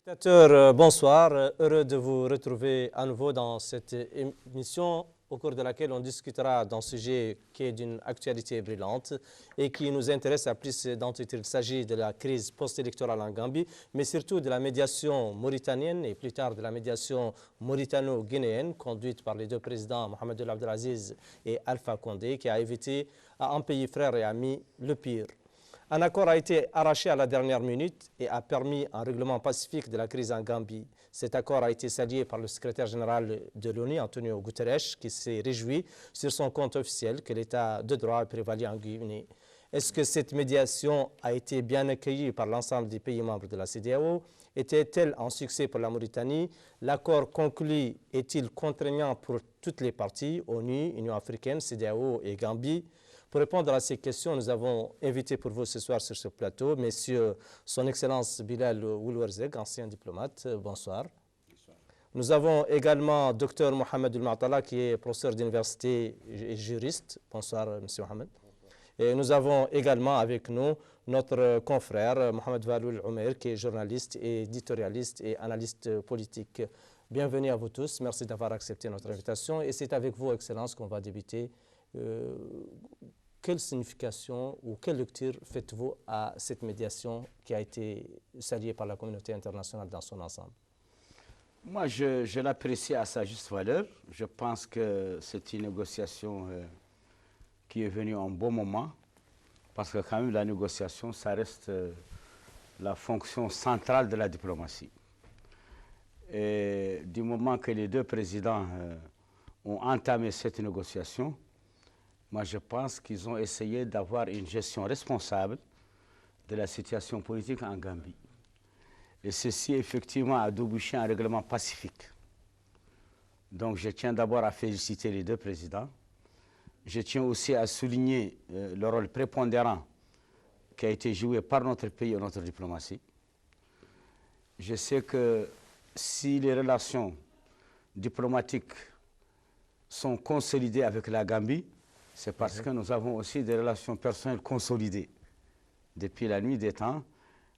Spectateurs, bonsoir. Heureux de vous retrouver à nouveau dans cette émission au cours de laquelle on discutera d'un sujet qui est d'une actualité brûlante et qui nous intéresse à plus d'un titre. Il s'agit de la crise post-électorale en Gambie, mais surtout de la médiation mauritanienne et plus tard de la médiation mauritano-guinéenne conduite par les deux présidents Mohamed El Abdelaziz et Alpha Condé qui a évité à un pays frère et ami le pire. Un accord a été arraché à la dernière minute et a permis un règlement pacifique de la crise en Gambie. Cet accord a été salué par le secrétaire général de l'ONU, Antonio Guterres, qui s'est réjoui sur son compte officiel que l'état de droit a prévalu en Guinée. Est-ce que cette médiation a été bien accueillie par l'ensemble des pays membres de la CEDEAO? Était-elle un succès pour la Mauritanie? L'accord conclu est-il contraignant pour toutes les parties, ONU, Union africaine, CEDEAO et Gambie? Pour répondre à ces questions, nous avons invité pour vous ce soir sur ce plateau Messieurs Son Excellence Bilal Oulouerzeg, ancien diplomate. Bonsoir. Bonsoir. Nous avons également Dr Mohamed El-Matala, qui est professeur d'université et juriste. Bonsoir, Monsieur Mohamed. Et nous avons également avec nous notre confrère Mohamed Valoul Oumer, qui est journaliste, éditorialiste et analyste politique. Bienvenue à vous tous. Merci d'avoir accepté notre invitation. Et c'est avec vous, Excellence, qu'on va débuter. Quelle signification ou quelle lecture faites-vous à cette médiation qui a été saluée par la communauté internationale dans son ensemble? Moi, je l'apprécie à sa juste valeur. Je pense que c'est une négociation qui est venue en bon moment, parce que quand même la négociation, ça reste la fonction centrale de la diplomatie. Et du moment que les deux présidents ont entamé cette négociation, moi, je pense qu'ils ont essayé d'avoir une gestion responsable de la situation politique en Gambie. Et ceci, effectivement, a débouché un règlement pacifique. Donc, je tiens d'abord à féliciter les deux présidents. Je tiens aussi à souligner le rôle prépondérant qui a été joué par notre pays et notre diplomatie. Je sais que si les relations diplomatiques sont consolidées avec la Gambie, c'est parce que nous avons aussi des relations personnelles consolidées. Depuis la nuit des temps,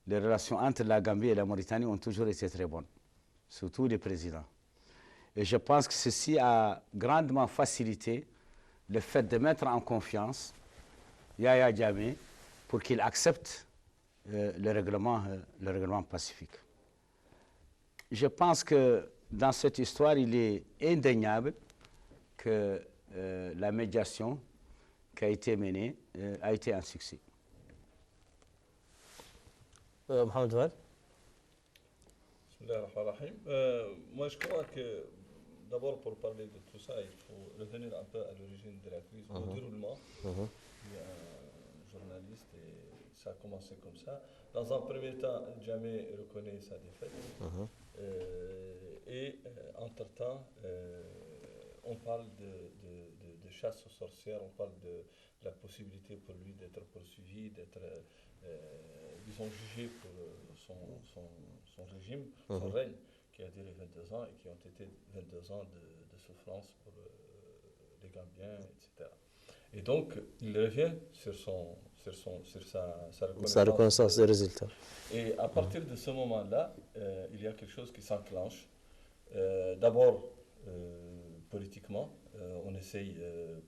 les relations entre la Gambie et la Mauritanie ont toujours été très bonnes, surtout les présidents. Et je pense que ceci a grandement facilité le fait de mettre en confiance Yahya Jammeh pour qu'il accepte le règlement pacifique. Je pense que dans cette histoire, il est indéniable que la médiation qui a été menée a été un succès. Mohamed Wad. Moi, je crois que d'abord, pour parler de tout ça, il faut revenir un peu à l'origine de la crise, au déroulement. Il y a un journaliste et ça a commencé comme ça. Dans un premier temps, Jammeh reconnaît sa défaite. Entre-temps, on parle de chasse aux sorcières, on parle de la possibilité pour lui d'être poursuivi, d'être, disons, jugé pour son régime, son règne, qui a duré 22 ans et qui ont été 22 ans de souffrance pour les Gambiens, etc. Et donc, il revient sur sa reconnaissance des résultats. Et à partir de ce moment-là, il y a quelque chose qui s'enclenche. D'abord, politiquement, on essaye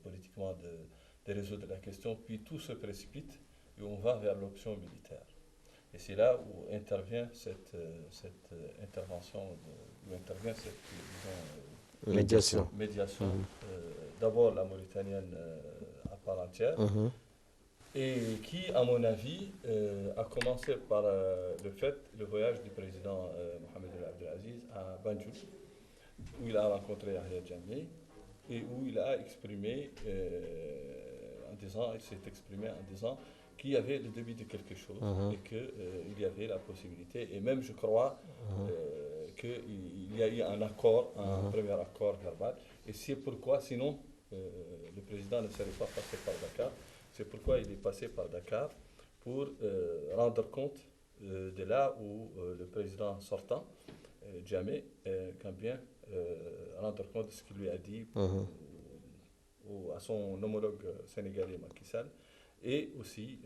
politiquement de résoudre la question, puis tout se précipite et on va vers l'option militaire. Et c'est là où intervient cette intervention, où intervient cette médiation. D'abord la mauritanienne à part entière, et qui, à mon avis, a commencé par le voyage du président Mohamed El Abdelaziz à Banjul, où il a rencontré Yahya Jammeh et où il a exprimé, il s'est exprimé en disant qu'il y avait le début de quelque chose et qu'il y avait la possibilité, et même je crois qu'il y a eu un accord, un premier accord verbal, et c'est pourquoi, sinon, le président ne serait pas passé par Dakar. C'est pourquoi il est passé par Dakar pour rendre compte de là où le président sortant, Jammeh, gambien, rendre compte de ce qu'il lui a dit à son homologue sénégalais Macky Sall, et aussi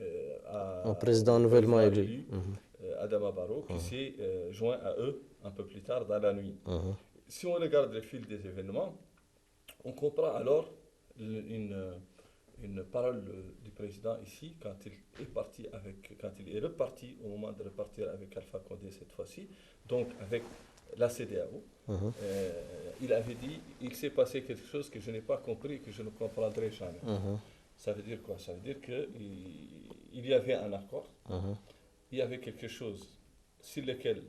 au président nouvellement élu Adama Barrow, qui s'est joint à eux un peu plus tard dans la nuit. Si on regarde le fil des événements, on comprend alors une parole du président ici, quand il est reparti, au moment de repartir avec Alpha Condé cette fois-ci, donc avec la CEDEAO, il avait dit, il s'est passé quelque chose que je n'ai pas compris, que je ne comprendrai jamais. Ça veut dire quoi? Ça veut dire qu'il y avait un accord, il y avait quelque chose sur lequel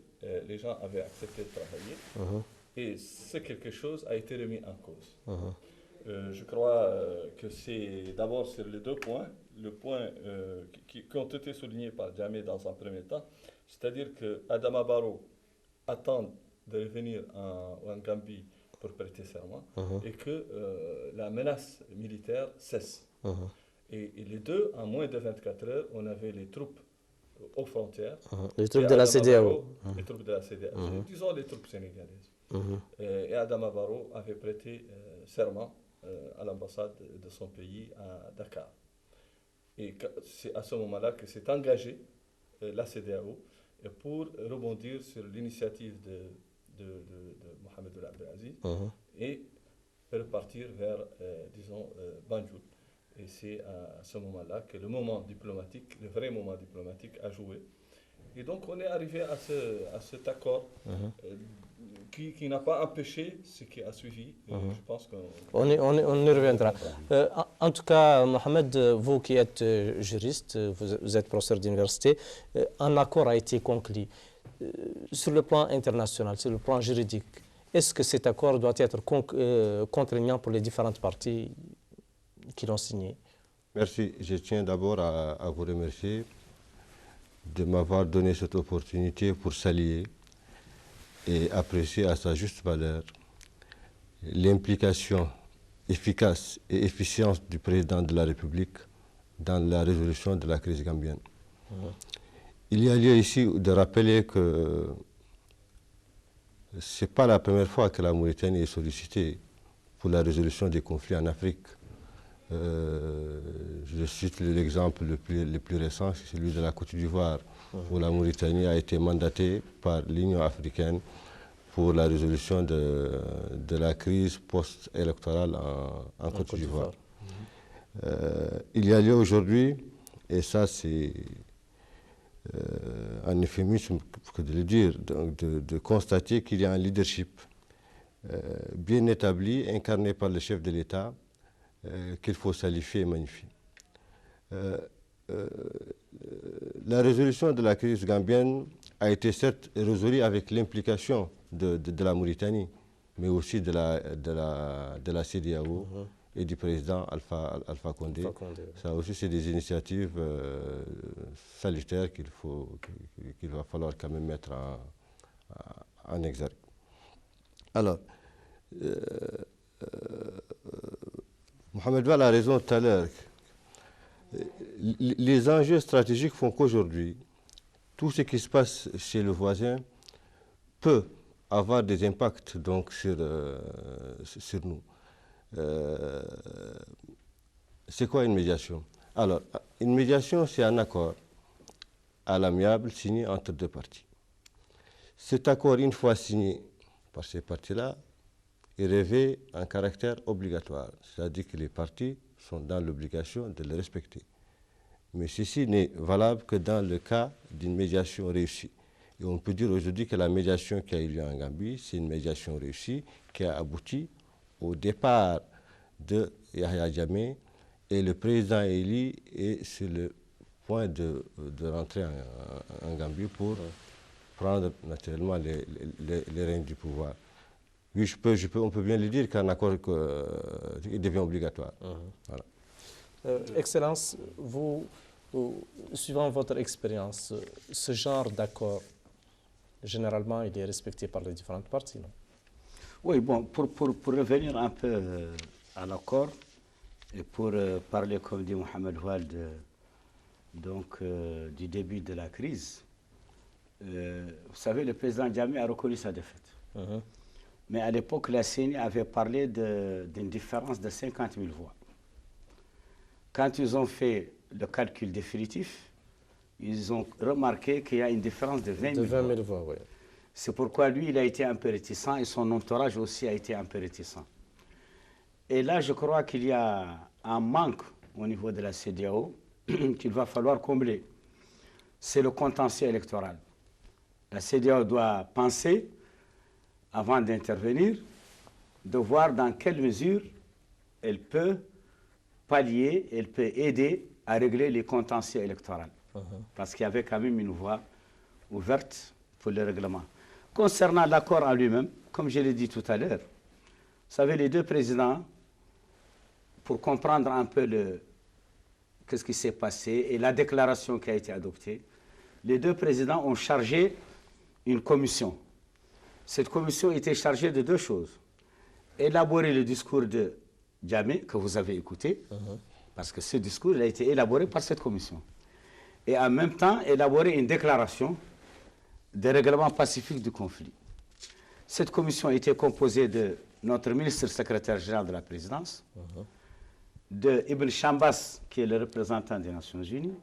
les gens avaient accepté de travailler, et ce quelque chose a été remis en cause. Je crois que c'est d'abord sur les deux points, le point qui ont été soulignés par Jammeh dans un premier temps, c'est-à-dire que Adama Barrow attend de revenir en Gambie pour prêter serment et que la menace militaire cesse. Et les deux, en moins de 24 heures, on avait les troupes aux frontières. Les troupes de la CEDEAO. Les troupes de la CEDEAO. Disons les troupes sénégalaises. Et Adama Barrow avait prêté serment à l'ambassade de son pays à Dakar. Et c'est à ce moment-là que s'est engagée la CEDEAO pour rebondir sur l'initiative de Mohamed El Abdelaziz et repartir vers, disons, Banjul. Et c'est à ce moment-là que le moment diplomatique, le vrai moment diplomatique a joué. Et donc on est arrivé à cet accord qui n'a pas empêché ce qui a suivi. Je pense qu'on on y reviendra. En tout cas, Mohamed, vous qui êtes juriste, vous êtes professeur d'université, un accord a été conclu. Sur le plan international, sur le plan juridique, est-ce que cet accord doit être contraignant pour les différentes parties qui l'ont signé? Merci. Je tiens d'abord à vous remercier de m'avoir donné cette opportunité pour saluer et apprécier à sa juste valeur l'implication efficace et efficiente du président de la République dans la résolution de la crise gambienne. Il y a lieu ici de rappeler que ce n'est pas la première fois que la Mauritanie est sollicitée pour la résolution des conflits en Afrique. Je cite l'exemple le plus récent, c'est celui de la Côte d'Ivoire, où la Mauritanie a été mandatée par l'Union africaine pour la résolution de la crise post-électorale en Côte d'Ivoire. Il y a lieu aujourd'hui, et ça c'est un euphémisme que de le dire, de constater qu'il y a un leadership bien établi, incarné par le chef de l'État, qu'il faut saluer et magnifier. La résolution de la crise gambienne a été certes résolue avec l'implication de la Mauritanie, mais aussi de la CEDEAO et du président Alpha Condé. Ça aussi, c'est des initiatives salutaires qu'il va falloir quand même mettre en exergue. Alors, Mohamed Val a raison tout à l'heure. Les enjeux stratégiques font qu'aujourd'hui, tout ce qui se passe chez le voisin peut avoir des impacts donc, sur nous. C'est quoi une médiation? Alors, une médiation, c'est un accord à l'amiable signé entre deux parties. Cet accord, une fois signé par ces parties-là, est revêt un caractère obligatoire, c'est-à-dire que les parties sont dans l'obligation de le respecter. Mais ceci n'est valable que dans le cas d'une médiation réussie. Et on peut dire aujourd'hui que la médiation qui a eu lieu en Gambie, c'est une médiation réussie qui a abouti au départ de Yahya Jammeh, et le président élu est sur le point de rentrer en Gambie pour prendre naturellement les règnes du pouvoir. Oui, on peut bien le dire qu'un accord il devient obligatoire. Voilà. Excellence, suivant votre expérience, ce genre d'accord, généralement, il est respecté par les différentes parties, non? Oui, bon, pour revenir un peu à l'accord et pour parler, comme dit Mohamed Wald, donc du début de la crise, vous savez, le président Jammeh a reconnu sa défaite. Mais à l'époque, la CENI avait parlé d'une différence de 50 000 voix. Quand ils ont fait le calcul définitif, ils ont remarqué qu'il y a une différence de 20 000 De 20 000 voix, oui. C'est pourquoi lui, il a été un peu réticent et son entourage aussi a été un peu réticent. Et là, je crois qu'il y a un manque au niveau de la CEDEAO qu'il va falloir combler. C'est le contentieux électoral. La CEDEAO doit penser, avant d'intervenir, de voir dans quelle mesure elle peut pallier, elle peut aider à régler les contentieux électoraux. Parce qu'il y avait quand même une voie ouverte pour le règlement. Concernant l'accord en lui-même, comme je l'ai dit tout à l'heure, vous savez, les deux présidents, pour comprendre un peu qu'est-ce qui s'est passé et la déclaration qui a été adoptée, les deux présidents ont chargé une commission. Cette commission était chargée de deux choses. Élaborer le discours de Jammeh, que vous avez écouté, parce que ce discours il a été élaboré par cette commission. Et en même temps, élaborer une déclaration de règlement pacifique du conflit. Cette commission était composée de notre ministre secrétaire général de la présidence, de Ibn Chambas, qui est le représentant des Nations Unies,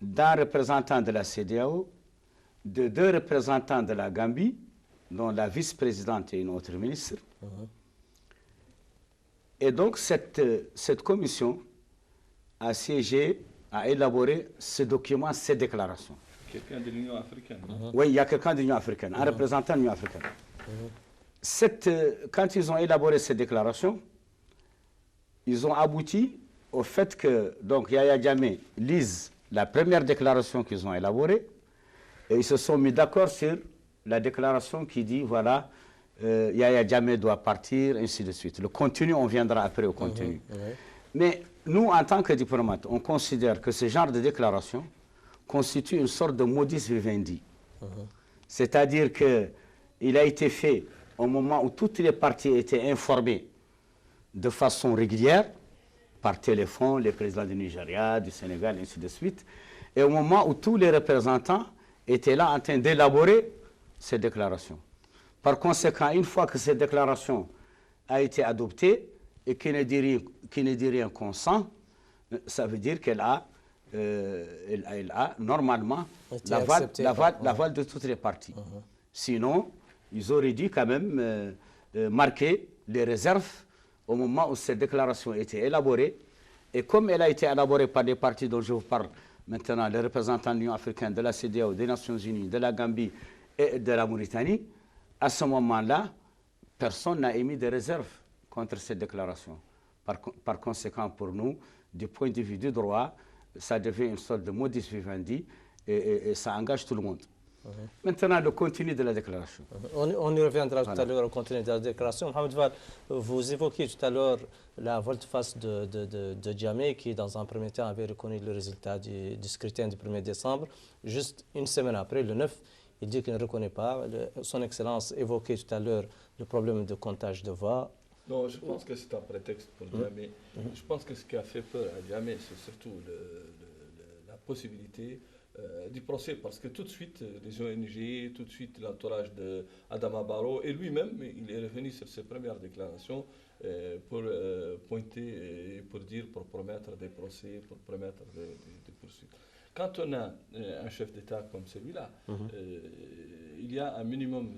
d'un représentant de la CEDEAO, de deux représentants de la Gambie, dont la vice-présidente et une autre ministre. Et donc, cette commission a siégé, a élaboré ce document, ces déclarations. Quelqu'un de l'Union africaine. Oui, il y a quelqu'un de l'Union africaine, un représentant de l'Union africaine. Quand ils ont élaboré ces déclarations, ils ont abouti au fait que donc, Yahya Jammeh lise la première déclaration qu'ils ont élaborée et ils se sont mis d'accord sur la déclaration qui dit, voilà, Yahya Jammeh doit partir, ainsi de suite. Le contenu, on viendra après au contenu. Mais nous, en tant que diplomates, on considère que ce genre de déclaration constitue une sorte de modus vivendi. C'est-à-dire qu'il a été fait au moment où toutes les parties étaient informées de façon régulière, par téléphone, les présidents du Nigeria, du Sénégal, ainsi de suite, et au moment où tous les représentants étaient là en train d'élaborer ces déclarations. Par conséquent, une fois que cette déclaration a été adoptée et qui ne dit rien consent, ça veut dire qu'elle a, elle a normalement l'aval de toutes les parties. Sinon, ils auraient dû quand même marquer les réserves au moment où cette déclaration a été élaborée. Et comme elle a été élaborée par des partis dont je vous parle maintenant, les représentants de l'Union africaine, de la CEDEAO, des Nations Unies, de la Gambie et de la Mauritanie, à ce moment-là, personne n'a émis de réserve contre cette déclaration. Par conséquent, pour nous, du point de vue du droit, ça devient une sorte de modus vivendi et ça engage tout le monde. Maintenant, le contenu de la déclaration. On y reviendra tout à l'heure au contenu de la déclaration. Mohamed Val, vous évoquiez tout à l'heure la volte-face de Jammeh qui, dans un premier temps, avait reconnu le résultat du scrutin du 1er décembre. Juste une semaine après, le 9, il dit qu'il ne reconnaît pas. Son Excellence évoquait tout à l'heure le problème de comptage de voix. Non, je pense que c'est un prétexte pour Jammeh. Je pense que ce qui a fait peur à Jammeh, c'est surtout la possibilité du procès, parce que tout de suite, les ONG, tout de suite l'entourage d'Adama Barrow, et lui-même, il est revenu sur ses premières déclarations pour pointer, et pour promettre des procès, pour promettre des poursuites. Quand on a un chef d'État comme celui-là, il y a un minimum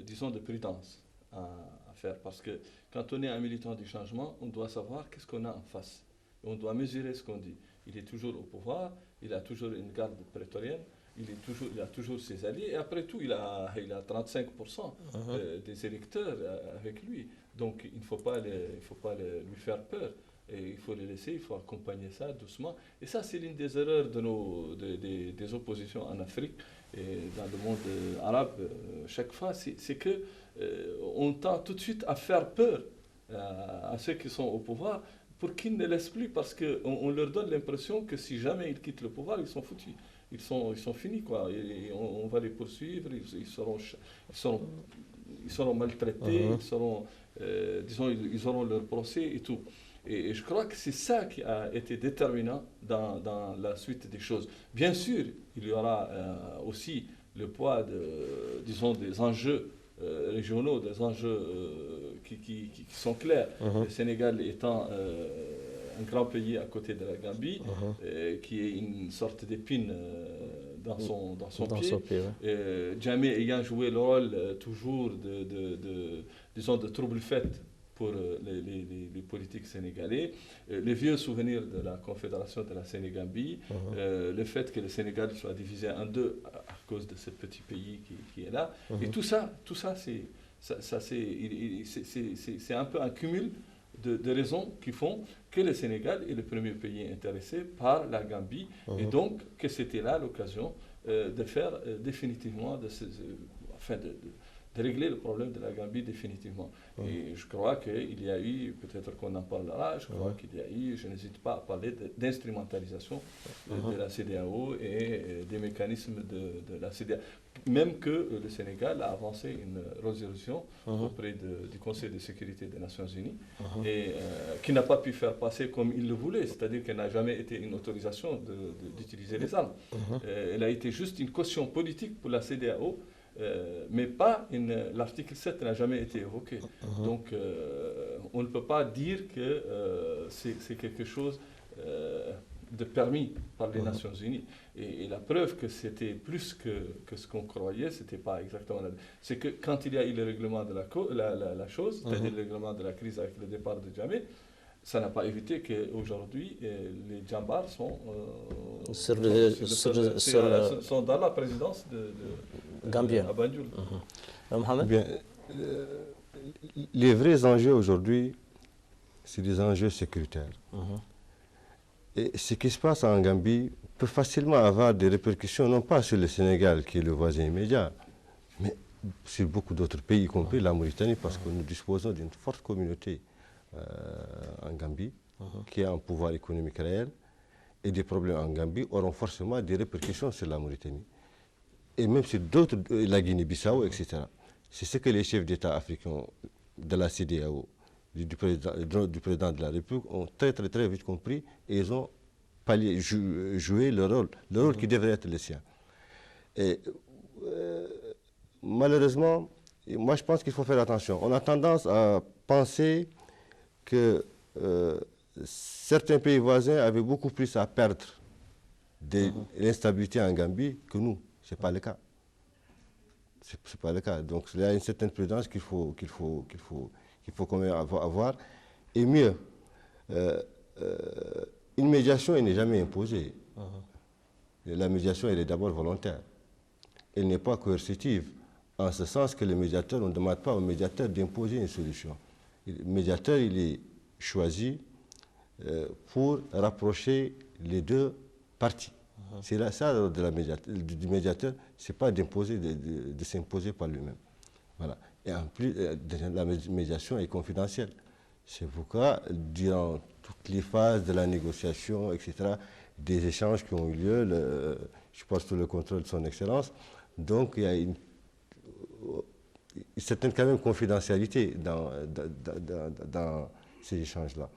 disons, de prudence à faire, parce que quand on est un militant du changement, on doit savoir qu'est-ce qu'on a en face. Et on doit mesurer ce qu'on dit. Il est toujours au pouvoir, il a toujours une garde prétorienne, il a toujours ses alliés, et après tout, il a 35% des électeurs avec lui. Donc, il ne faut pas lui faire peur. Et il faut le laisser, il faut accompagner ça doucement. Et ça, c'est l'une des erreurs des oppositions en Afrique et dans le monde arabe. Chaque fois, c'est qu'on tend tout de suite à faire peur à ceux qui sont au pouvoir pour qu'ils ne laissent plus, parce qu'on leur donne l'impression que si jamais ils quittent le pouvoir, ils sont foutus. Ils sont finis, quoi. Et on va les poursuivre, ils seront maltraités, ils auront leur procès et tout. Et je crois que c'est ça qui a été déterminant dans la suite des choses. Bien sûr, il y aura aussi le poids des enjeux régionaux, des enjeux qui sont clairs. Le Sénégal étant un grand pays à côté de la Gambie, qui est une sorte d'épine dans son pied. Jammeh ayant joué le rôle toujours disons, de trouble-fête pour les politiques sénégalais, les vieux souvenirs de la Confédération de la Sénégambie, le fait que le Sénégal soit divisé en deux à cause de ce petit pays qui est là, et tout ça c'est un peu un cumul de raisons qui font que le Sénégal est le premier pays intéressé par la Gambie, et donc que c'était là l'occasion de faire définitivement, de régler le problème de la Gambie définitivement. Et je crois qu'il y a eu, peut-être qu'on en parlera, je crois qu'il y a eu, je n'hésite pas à parler d'instrumentalisation de la CEDEAO et des mécanismes de la CEDEAO. Même que le Sénégal a avancé une résolution auprès du Conseil de sécurité des Nations Unies et qui n'a pas pu faire passer comme il le voulait, c'est-à-dire qu'elle n'a jamais été une autorisation d'utiliser les armes. Elle a été juste une caution politique pour la CEDEAO, mais pas l'article 7 n'a jamais été évoqué. Donc on ne peut pas dire que c'est quelque chose de permis par les Nations Unies. Et la preuve que c'était plus que ce qu'on croyait, c'était pas exactement la... C'est que quand il y a eu le règlement de la chose, c'est-à-dire le règlement de la crise avec le départ de Jammeh, ça n'a pas évité qu'aujourd'hui, les Djambars sont dans la présidence de Gambien. À Banjul. Mohamed? Bien, les vrais enjeux aujourd'hui, c'est des enjeux sécuritaires. Et ce qui se passe en Gambie peut facilement avoir des répercussions, non pas sur le Sénégal, qui est le voisin immédiat, mais sur beaucoup d'autres pays, y compris la Mauritanie, parce que nous disposons d'une forte communauté en Gambie, qui a un pouvoir économique réel, et des problèmes en Gambie auront forcément des répercussions sur la Mauritanie, et même sur d'autres, la Guinée-Bissau, etc. C'est ce que les chefs d'État africains de la CEDEAO, du président de la République, ont très vite compris, et ils ont joué le rôle qui devrait être le sien. Et malheureusement, moi je pense qu'il faut faire attention. On a tendance à penser que certains pays voisins avaient beaucoup plus à perdre de l'instabilité en Gambie que nous. Ce n'est pas le cas. C'est pas le cas. Donc il y a une certaine prudence qu'il faut quand même avoir. Et mieux, une médiation, elle n'est jamais imposée. La médiation, elle est d'abord volontaire. Elle n'est pas coercitive, en ce sens que le médiateur, on ne demande pas au médiateur d'imposer une solution. Le médiateur, il est choisi pour rapprocher les deux parties. C'est ça le rôle du médiateur, ce n'est pas d'imposer, de s'imposer par lui-même. Voilà. Et en plus, la médiation est confidentielle. C'est pourquoi, durant toutes les phases de la négociation, etc., des échanges qui ont eu lieu, je pense sous le contrôle de son Excellence, donc il y a une certaine quand même confidentialité dans ces échanges-là.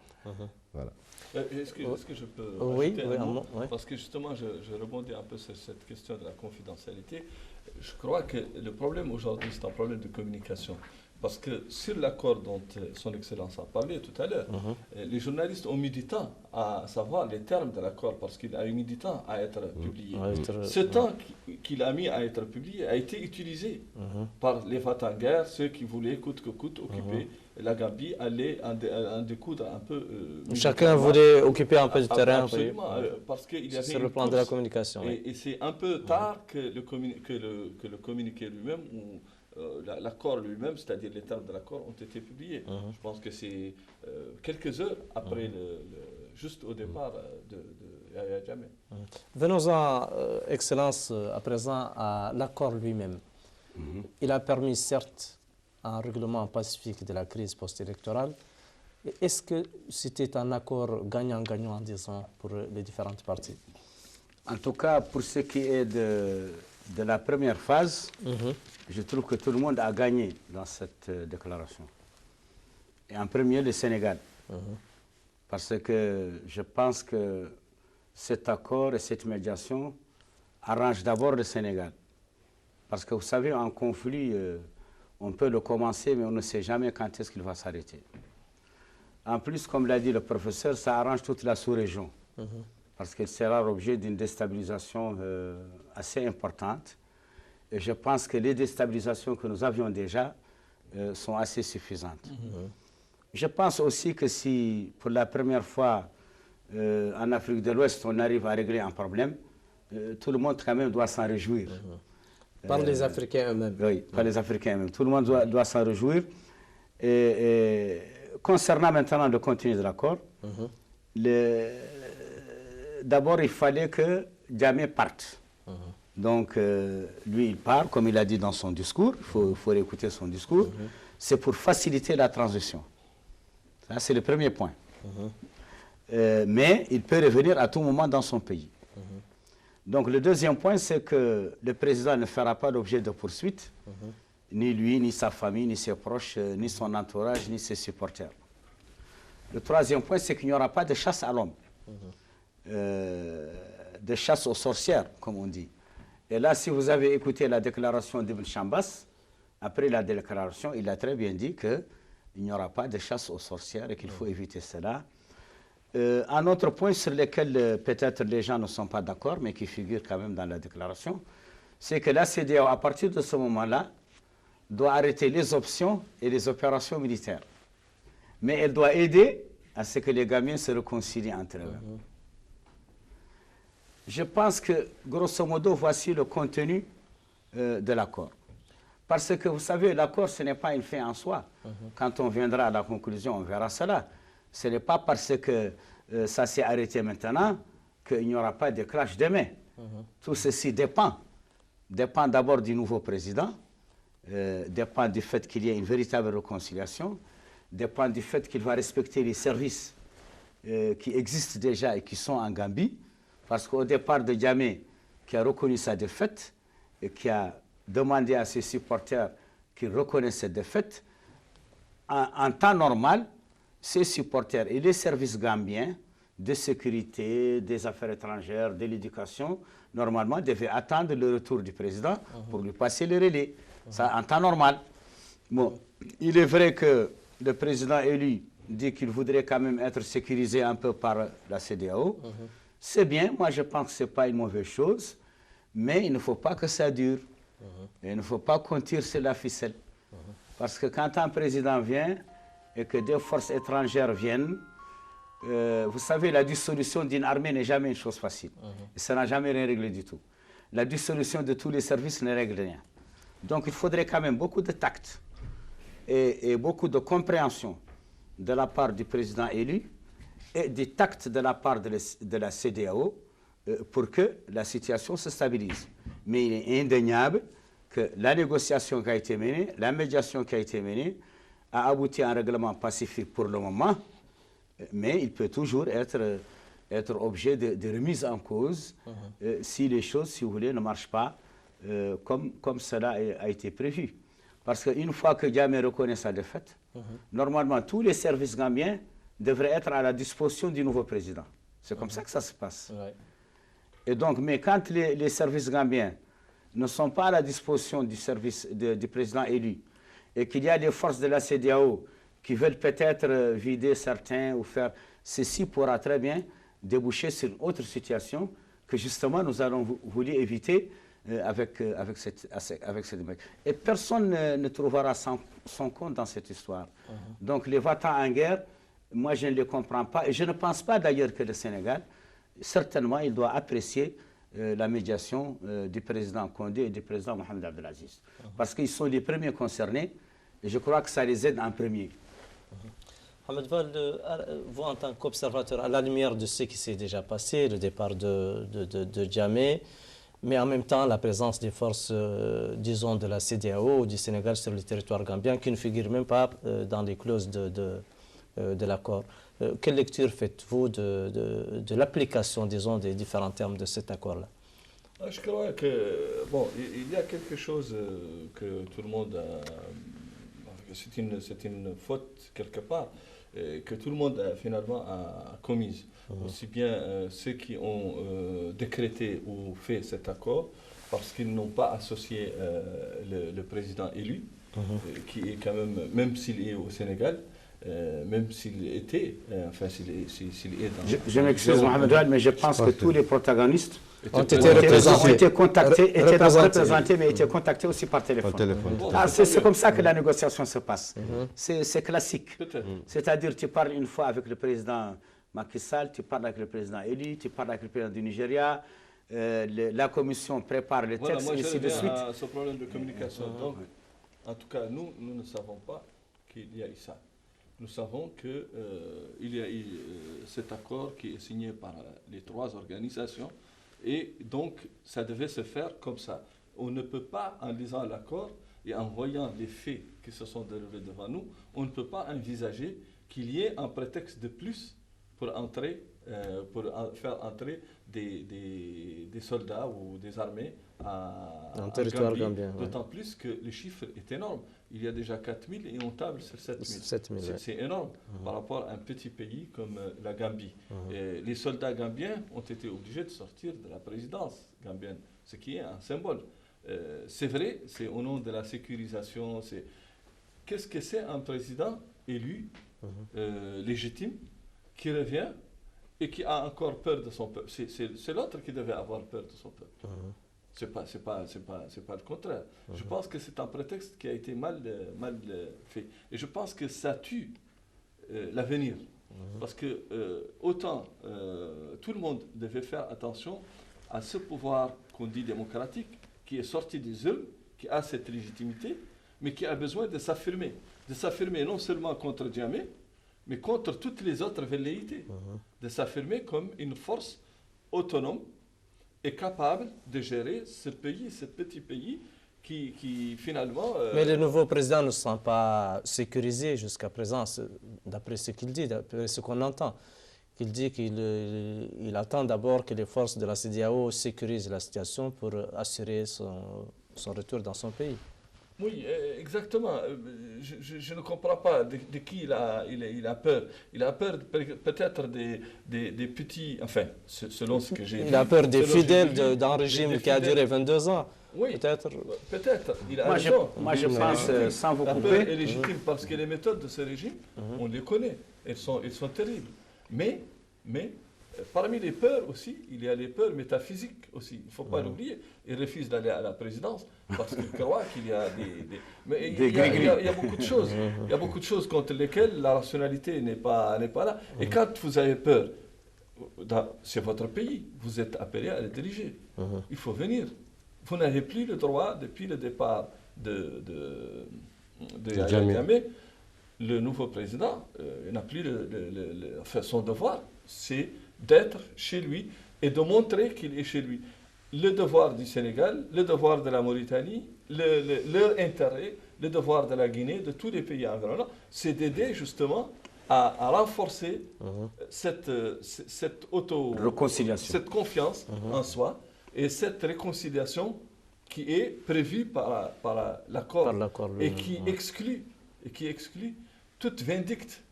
Voilà. Est-ce que je peux ajouter un mot? Oui. Parce que justement, je rebondis un peu sur cette question de la confidentialité. Je crois que le problème aujourd'hui, c'est un problème de communication. Parce que sur l'accord dont son Excellence a parlé tout à l'heure, les journalistes ont mis du temps à savoir les termes de l'accord parce qu'il a mis du temps à être publié. Ce temps qu'il a mis à être publié a été utilisé par les Vatanguers, ceux qui voulaient coûte que coûte occuper la Gambie, aller en découdre un peu. Chacun voulait occuper un peu du terrain. Absolument, parce qu'il y avait sur le plan de la communication. Et c'est un peu tard que le communiqué lui-même, ou l'accord lui-même, c'est-à-dire les termes de l'accord, ont été publiés. Je pense que c'est quelques heures après, juste au départ de Yahya Jammeh. Venons-en, Excellence, à présent à l'accord lui-même. Il a permis, certes, un règlement pacifique de la crise post-électorale. Est-ce que c'était un accord gagnant-gagnant, disons, pour les différentes parties? En tout cas, pour ce qui est de la première phase, je trouve que tout le monde a gagné dans cette déclaration. Et en premier, le Sénégal. Parce que je pense que cet accord et cette médiation arrangent d'abord le Sénégal. Parce que vous savez, un conflit, on peut le commencer, mais on ne sait jamais quand est-ce qu'il va s'arrêter. En plus, comme l'a dit le professeur, ça arrange toute la sous-région. Parce qu'elle sera l'objet d'une déstabilisation assez importante. Et je pense que les déstabilisations que nous avions déjà sont assez suffisantes. Je pense aussi que si, pour la première fois en Afrique de l'Ouest, on arrive à régler un problème, tout le monde quand même doit s'en réjouir. Par les Africains eux-mêmes. Oui, par les Africains eux-mêmes. Tout le monde doit s'en réjouir. Et concernant maintenant le contenu de l'accord, d'abord il fallait que Djamé parte. Donc lui il part, comme il a dit dans son discours, il faut écouter son discours, c'est pour faciliter la transition. Ça c'est le premier point. Mais il peut revenir à tout moment dans son pays. Donc le deuxième point, c'est que le président ne fera pas l'objet de poursuites, ni lui, ni sa famille, ni ses proches, ni son entourage, ni ses supporters. Le troisième point, c'est qu'il n'y aura pas de chasse à l'homme, de chasse aux sorcières, comme on dit. Et là, si vous avez écouté la déclaration d'Ibn Chambas, après la déclaration, il a très bien dit qu'il n'y aura pas de chasse aux sorcières et qu'il faut éviter cela. Un autre point sur lequel peut-être les gens ne sont pas d'accord, mais qui figure quand même dans la déclaration, c'est que la CEDEAO, à partir de ce moment-là, doit arrêter les options et les opérations militaires. Mais elle doit aider à ce que les Gambiens se réconcilient entre eux. Je pense que, grosso modo, voici le contenu de l'accord. Parce que, vous savez, l'accord, ce n'est pas une fin en soi. Quand on viendra à la conclusion, on verra cela. Ce n'est pas parce que ça s'est arrêté maintenant qu'il n'y aura pas de clash demain. Tout ceci dépend d'abord du nouveau président, dépend du fait qu'il y ait une véritable réconciliation, dépend du fait qu'il va respecter les services qui existent déjà et qui sont en Gambie, parce qu'au départ de Djamé, qui a reconnu sa défaite et qui a demandé à ses supporters qu'ils reconnaissent cette défaite, en temps normal, ses supporters et les services gambiens de sécurité, des affaires étrangères, de l'éducation, normalement devaient attendre le retour du président pour lui passer le relais. Ça, en temps normal. Bon, il est vrai que le président élu dit qu'il voudrait quand même être sécurisé un peu par la CEDEAO. C'est bien, moi je pense que ce n'est pas une mauvaise chose, mais il ne faut pas que ça dure. Et il ne faut pas qu'on tire sur la ficelle. Parce que quand un président vient et que des forces étrangères viennent, vous savez, la dissolution d'une armée n'est jamais une chose facile. Et ça n'a jamais rien réglé du tout. La dissolution de tous les services ne règle rien. Donc il faudrait quand même beaucoup de tact et beaucoup de compréhension de la part du président élu et du tact de la part de la CEDEAO pour que la situation se stabilise. Mais il est indéniable que la négociation qui a été menée, la médiation qui a été menée, a abouti à un règlement pacifique pour le moment, mais il peut toujours être objet de remise en cause si les choses, si vous voulez, ne marchent pas comme cela a été prévu. Parce qu'une fois que Djamé reconnaît sa défaite, normalement tous les services gambiens devraient être à la disposition du nouveau président. C'est comme ça que ça se passe. Et donc, mais quand les services gambiens ne sont pas à la disposition du président élu, et qu'il y a des forces de la CEDEAO qui veulent peut-être vider certains ou faire... Ceci pourra très bien déboucher sur une autre situation que justement nous allons voulu éviter avec cette démarche. Et personne ne trouvera son compte dans cette histoire. Donc les va-t-en en guerre, moi je ne les comprends pas. Et je ne pense pas d'ailleurs que le Sénégal, certainement, il doit apprécier la médiation du président Condé et du président Mohamed Abdelaziz. Parce qu'ils sont les premiers concernés. Et je crois que ça les aide en premier. Mohamed Val, vous en tant qu'observateur, à la lumière de ce qui s'est déjà passé, le départ de Djamé, mais en même temps la présence des forces, disons, de la CEDEAO ou du Sénégal sur le territoire gambien qui ne figurent même pas dans les clauses de l'accord. Quelle lecture faites-vous de l'application, disons, des différents termes de cet accord-là? Je crois que, bon, il y a quelque chose que tout le monde a... C'est une faute quelque part que tout le monde finalement a commise. Aussi bien ceux qui ont décrété ou fait cet accord parce qu'ils n'ont pas associé le président élu, qui est quand même s'il est au Sénégal, même s'il était, enfin s'il est dans... Je m'excuse, Mohamed Ouad, mais je pense que tous les protagonistes ont été contactés, étaient représentés, mais étaient contactés aussi par téléphone. C'est comme ça que la négociation se passe. C'est classique. C'est-à-dire, tu parles une fois avec le président Macky Sall, tu parles avec le président Eli, tu parles avec le président du Nigeria, la commission prépare les textes, et ainsi de suite. À ce problème de communication. Donc, en tout cas, nous ne savons pas qu'il y a eu ça. Nous savons qu'il y a eu cet accord qui est signé par les 3 organisations et donc ça devait se faire comme ça. On ne peut pas, en lisant l'accord et en voyant les faits qui se sont déroulés devant nous, on ne peut pas envisager qu'il y ait un prétexte de plus pour faire entrer des soldats ou des armées en territoire gambien. D'autant plus que le chiffre est énorme. Il y a déjà 4 000 et on table sur 7 000. C'est énorme par rapport à un petit pays comme la Gambie. Et les soldats gambiens ont été obligés de sortir de la présidence gambienne, ce qui est un symbole. C'est vrai, c'est au nom de la sécurisation. Qu'est-ce que c'est un président élu, légitime, qui revient et qui a encore peur de son peuple? C'est l'autre qui devait avoir peur de son peuple. C'est pas le contraire. Je pense que c'est un prétexte qui a été mal fait. Et je pense que ça tue l'avenir. Parce que autant tout le monde devait faire attention à ce pouvoir qu'on dit démocratique, qui est sorti des urnes, qui a cette légitimité, mais qui a besoin de s'affirmer. De s'affirmer non seulement contre Djamé, mais contre toutes les autres velléités. De s'affirmer comme une force autonome est capable de gérer ce pays, ce petit pays qui finalement... Mais le nouveau président ne se sent pas sécurisé jusqu'à présent, d'après ce qu'il dit, d'après ce qu'on entend. Il dit qu'il attend d'abord que les forces de la CEDEAO sécurisent la situation pour assurer son retour dans son pays. Oui, exactement. Je ne comprends pas de qui il a peur. Il a peur peut-être des petits, enfin, selon ce que j'ai vu. Il a peur des fidèles d'un régime qui a duré 22 ans. Oui, peut-être. Peut-être. Il a raison. Moi, je pense, sans vous couper... La peur est légitime parce que les méthodes de ce régime, on les connaît. Elles sont terribles. Mais parmi les peurs aussi, il y a les peurs métaphysiques aussi. Il ne faut pas l'oublier. Il refuse d'aller à la présidence parce qu'il croit qu'il y a Mais il y a beaucoup de choses. Il y a beaucoup de choses contre lesquelles la rationalité n'est pas là. Et quand vous avez peur, c'est votre pays. Vous êtes appelé à le diriger. Il faut venir. Vous n'avez plus le droit, depuis le départ de Djamé, le nouveau président n'a plus son devoir, c'est d'être chez lui et de montrer qu'il est chez lui. Le devoir du Sénégal, le devoir de la Mauritanie, leur intérêt, le devoir de la Guinée, de tous les pays environnants, c'est d'aider justement à renforcer cette confiance en soi et cette réconciliation qui est prévue par l'accord et qui exclut toute vindicte.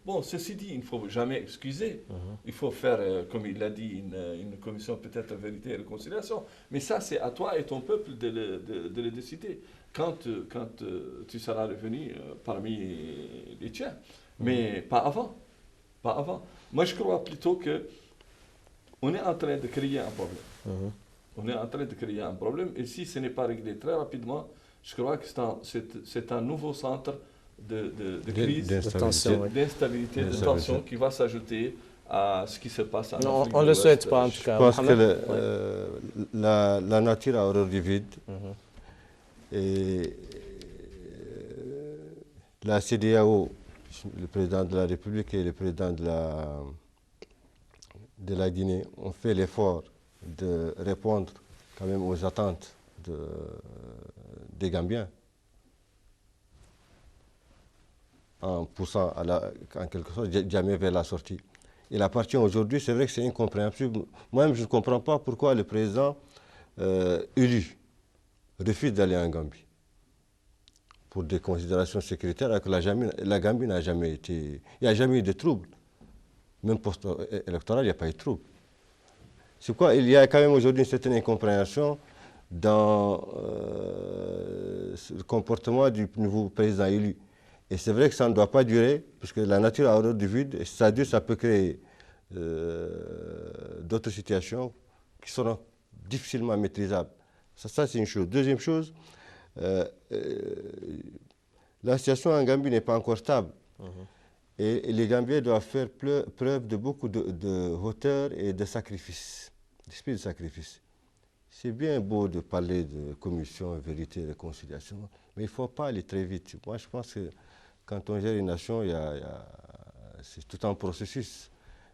Bon, ceci dit, il ne faut jamais excuser. Il faut faire, comme il l'a dit, une commission peut-être vérité et réconciliation. Mais ça, c'est à toi et ton peuple de le décider quand tu seras revenu parmi les tiens. Mais pas avant. Pas avant. Moi, je crois plutôt qu'on est en train de créer un problème. On est en train de créer un problème. Et si ce n'est pas réglé très rapidement, je crois que c'est un nouveau centre de crise, d'instabilité, de tension qui va s'ajouter à ce qui se passe en Afrique. On ne le souhaite pas en tout cas. Je pense que la nature a horreur du vide. Et la CEDEAO, le président de la République et le président de la Guinée ont fait l'effort de répondre quand même aux attentes des Gambiens, en poussant en quelque sorte Djamé vers la sortie. Il appartient aujourd'hui, c'est vrai que c'est incompréhensible. Moi-même, je ne comprends pas pourquoi le président élu refuse d'aller en Gambie pour des considérations sécuritaires, alors que la Gambie n'a jamais été... Il n'y a jamais eu de trouble. Même post-électoral, il n'y a pas eu de trouble. C'est quoi? Il y a quand même aujourd'hui une certaine incompréhension dans le comportement du nouveau président élu. Et c'est vrai que ça ne doit pas durer, puisque la nature a horreur du vide, et si ça dure, ça peut créer d'autres situations qui seront difficilement maîtrisables. Ça c'est une chose. Deuxième chose, la situation en Gambie n'est pas encore stable. Et les Gambiens doivent faire preuve de beaucoup de hauteur et de sacrifice, d'esprit de sacrifice. C'est bien beau de parler de commission, vérité et réconciliation, mais il ne faut pas aller très vite. Moi, je pense que quand on gère une nation, c'est tout un processus.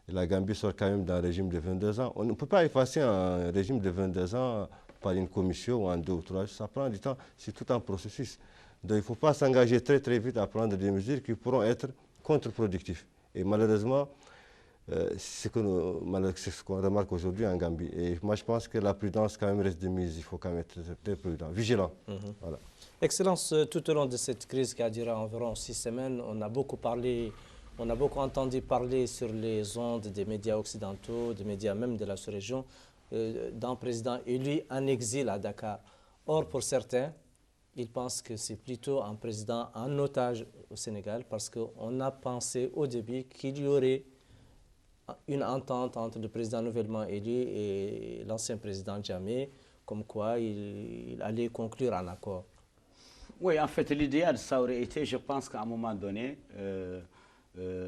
Et la Gambie sort quand même d'un régime de 22 ans. On ne peut pas effacer un régime de 22 ans par une commission ou en 2 ou 3 jours. Ça prend du temps, c'est tout un processus. Donc il ne faut pas s'engager très très vite à prendre des mesures qui pourront être contre-productives. Et malheureusement, c'est ce qu'on remarque aujourd'hui en Gambie. Et moi je pense que la prudence quand même reste de mise. Il faut quand même être très prudent, vigilant. Voilà. Excellence, tout au long de cette crise qui a duré environ 6 semaines, on a beaucoup entendu parler sur les ondes des médias occidentaux, des médias même de la sous-région, d'un président élu en exil à Dakar. Or, pour certains, ils pensent que c'est plutôt un président en otage au Sénégal, parce qu'on a pensé au début qu'il y aurait une entente entre le président nouvellement élu et l'ancien président Jammeh, comme quoi il allait conclure un accord. Oui, en fait, l'idéal, ça aurait été, je pense qu'à un moment donné,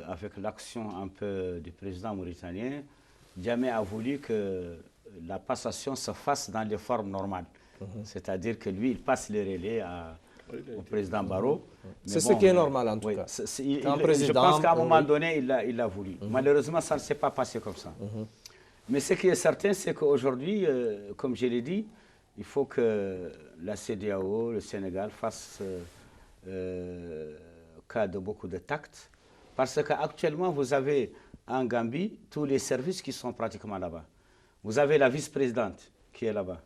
avec l'action un peu du président mauritanien, Jammeh a voulu que la passation se fasse dans les formes normales. C'est-à-dire que lui, il passe les relais au président Barrow. C'est ce qui est normal en tout cas. Je pense qu'à un moment donné, il l'a voulu. Malheureusement, ça ne s'est pas passé comme ça. Mais ce qui est certain, c'est qu'aujourd'hui, comme je l'ai dit, il faut que la CEDEAO, le Sénégal, fasse cas de beaucoup de tact. Parce qu'actuellement, vous avez en Gambie tous les services qui sont pratiquement là-bas. Vous avez la vice-présidente qui est là-bas.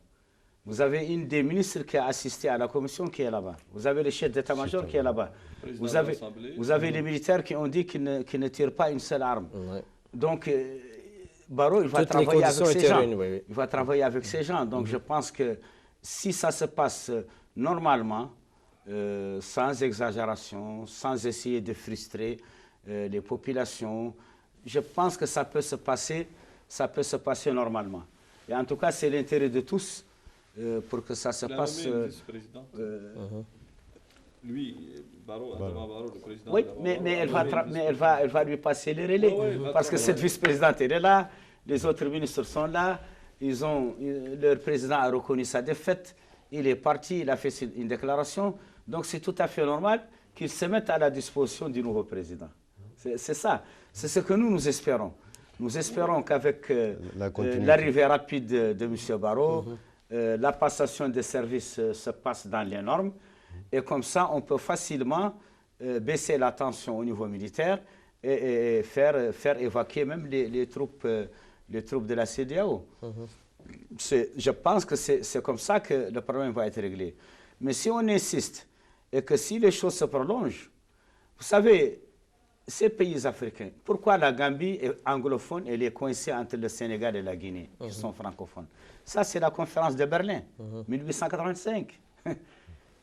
Vous avez une des ministres qui a assisté à la commission qui est là-bas. Vous avez le chef d'état-major qui est là-bas. Vous avez les militaires qui ont dit qu'ils ne tirent pas une seule arme. Donc, Barrow, il va travailler avec ces gens. Il va travailler avec ces gens. Donc, je pense que si ça se passe normalement, sans exagération, sans essayer de frustrer les populations, je pense que ça peut se passer normalement. Et en tout cas, c'est l'intérêt de tous pour que ça se passe. Lui, Barrow, le président. Oui, mais elle va lui passer les relais. Parce que cette vice-présidente, elle est là, les autres ministres sont là, leur président a reconnu sa défaite, il est parti, il a fait une déclaration. Donc c'est tout à fait normal qu'il se mette à la disposition du nouveau président. C'est ça, c'est ce que nous espérons. Nous espérons qu'avec l'arrivée rapide de M. Barrow, la passation des services se passe dans les normes, et comme ça, on peut facilement baisser la tension au niveau militaire et faire évacuer même les troupes de la CEDEAO. Je pense que c'est comme ça que le problème va être réglé. Mais si on insiste et que si les choses se prolongent, vous savez, ces pays africains, pourquoi la Gambie est anglophone, elle est coincée entre le Sénégal et la Guinée, qui sont francophones? Ça, c'est la conférence de Berlin, 1885,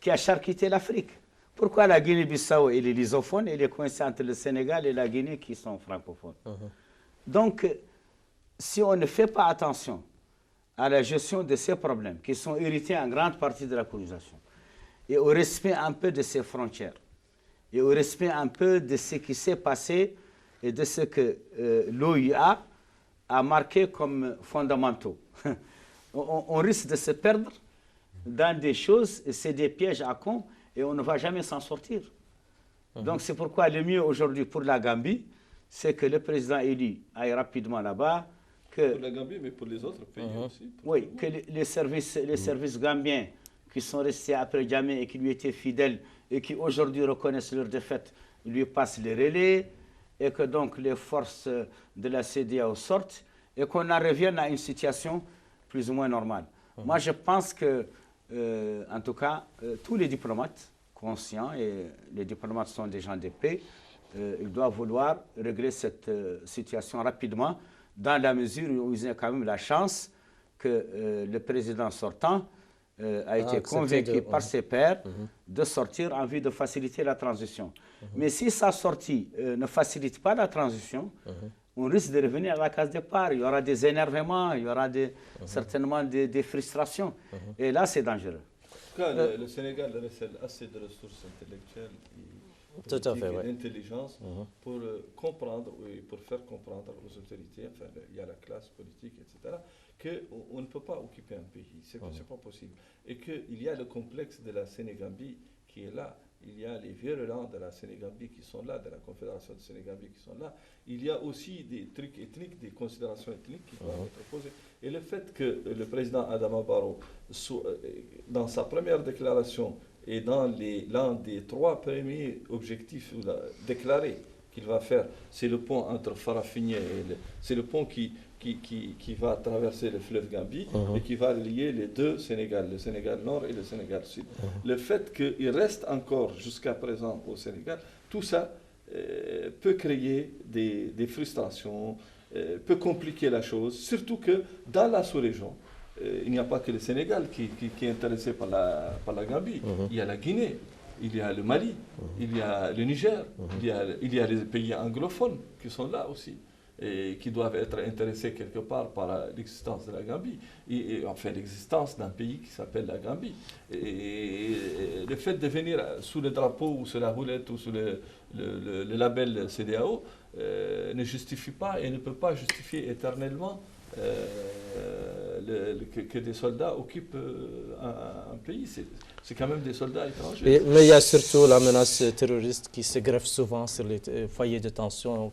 qui a charcuté l'Afrique. Pourquoi la Guinée-Bissau, elle est lusophone, elle est coincée entre le Sénégal et la Guinée, qui sont francophones? Donc, si on ne fait pas attention à la gestion de ces problèmes, qui sont hérités en grande partie de la colonisation, et au respect un peu de ces frontières, et au respect un peu de ce qui s'est passé et de ce que l'OUA a marqué comme fondamentaux. On risque de se perdre dans des choses, et c'est des pièges à con, et on ne va jamais s'en sortir. Donc c'est pourquoi le mieux aujourd'hui pour la Gambie, c'est que le président élu aille rapidement là-bas. Pour la Gambie, mais pour les autres pays aussi. Oui, que les services gambiens qui sont restés après Jammeh et qui lui étaient fidèles et qui aujourd'hui reconnaissent leur défaite, lui passent les relais, et que donc les forces de la CEDEAO sortent et qu'on en revienne à une situation plus ou moins normale. Moi, je pense que, en tout cas, tous les diplomates conscients, et les diplomates sont des gens de paix, ils doivent vouloir régler cette situation rapidement, dans la mesure où ils ont quand même la chance que le président sortant a été convaincu par ses pairs de sortir en vue de faciliter la transition. Mais si sa sortie ne facilite pas la transition, on risque de revenir à la case départ. Il y aura des énervements, il y aura certainement des frustrations. Et là, c'est dangereux. En tout cas, le Sénégal recèle assez de ressources intellectuelles et d'intelligence pour comprendre et pour faire comprendre aux autorités, enfin, il y a la classe politique, etc., qu'on ne peut pas occuper un pays. C'est pas possible. Et qu'il y a le complexe de la Sénégambie qui est là. Il y a les virulents de la Sénégambie qui sont là, de la Confédération de Sénégambie qui sont là. Il y a aussi des trucs ethniques, des considérations ethniques qui doivent être posées. Et le fait que le président Adama Barrow, dans sa première déclaration et dans l'un des 3 premiers objectifs déclarés qu'il va faire, c'est le pont entre Farafenni et c'est le pont qui va traverser le fleuve Gambie et qui va lier les 2 Sénégal, le Sénégal Nord et le Sénégal Sud. Le fait qu'il reste encore jusqu'à présent au Sénégal, tout ça peut créer des frustrations, peut compliquer la chose, surtout que dans la sous-région, il n'y a pas que le Sénégal qui est intéressé par la Gambie. Il y a la Guinée, il y a le Mali, il y a le Niger, il y a les pays anglophones qui sont là aussi et qui doivent être intéressés quelque part par l'existence de la Gambie, enfin l'existence d'un pays qui s'appelle la Gambie. Et le fait de venir sous le drapeau ou sous la roulette ou sous le label CEDEAO ne justifie pas et ne peut pas justifier éternellement que des soldats occupent un pays. C'est quand même des soldats étrangers. Mais il y a surtout la menace terroriste qui se greffe souvent sur les foyers de tension,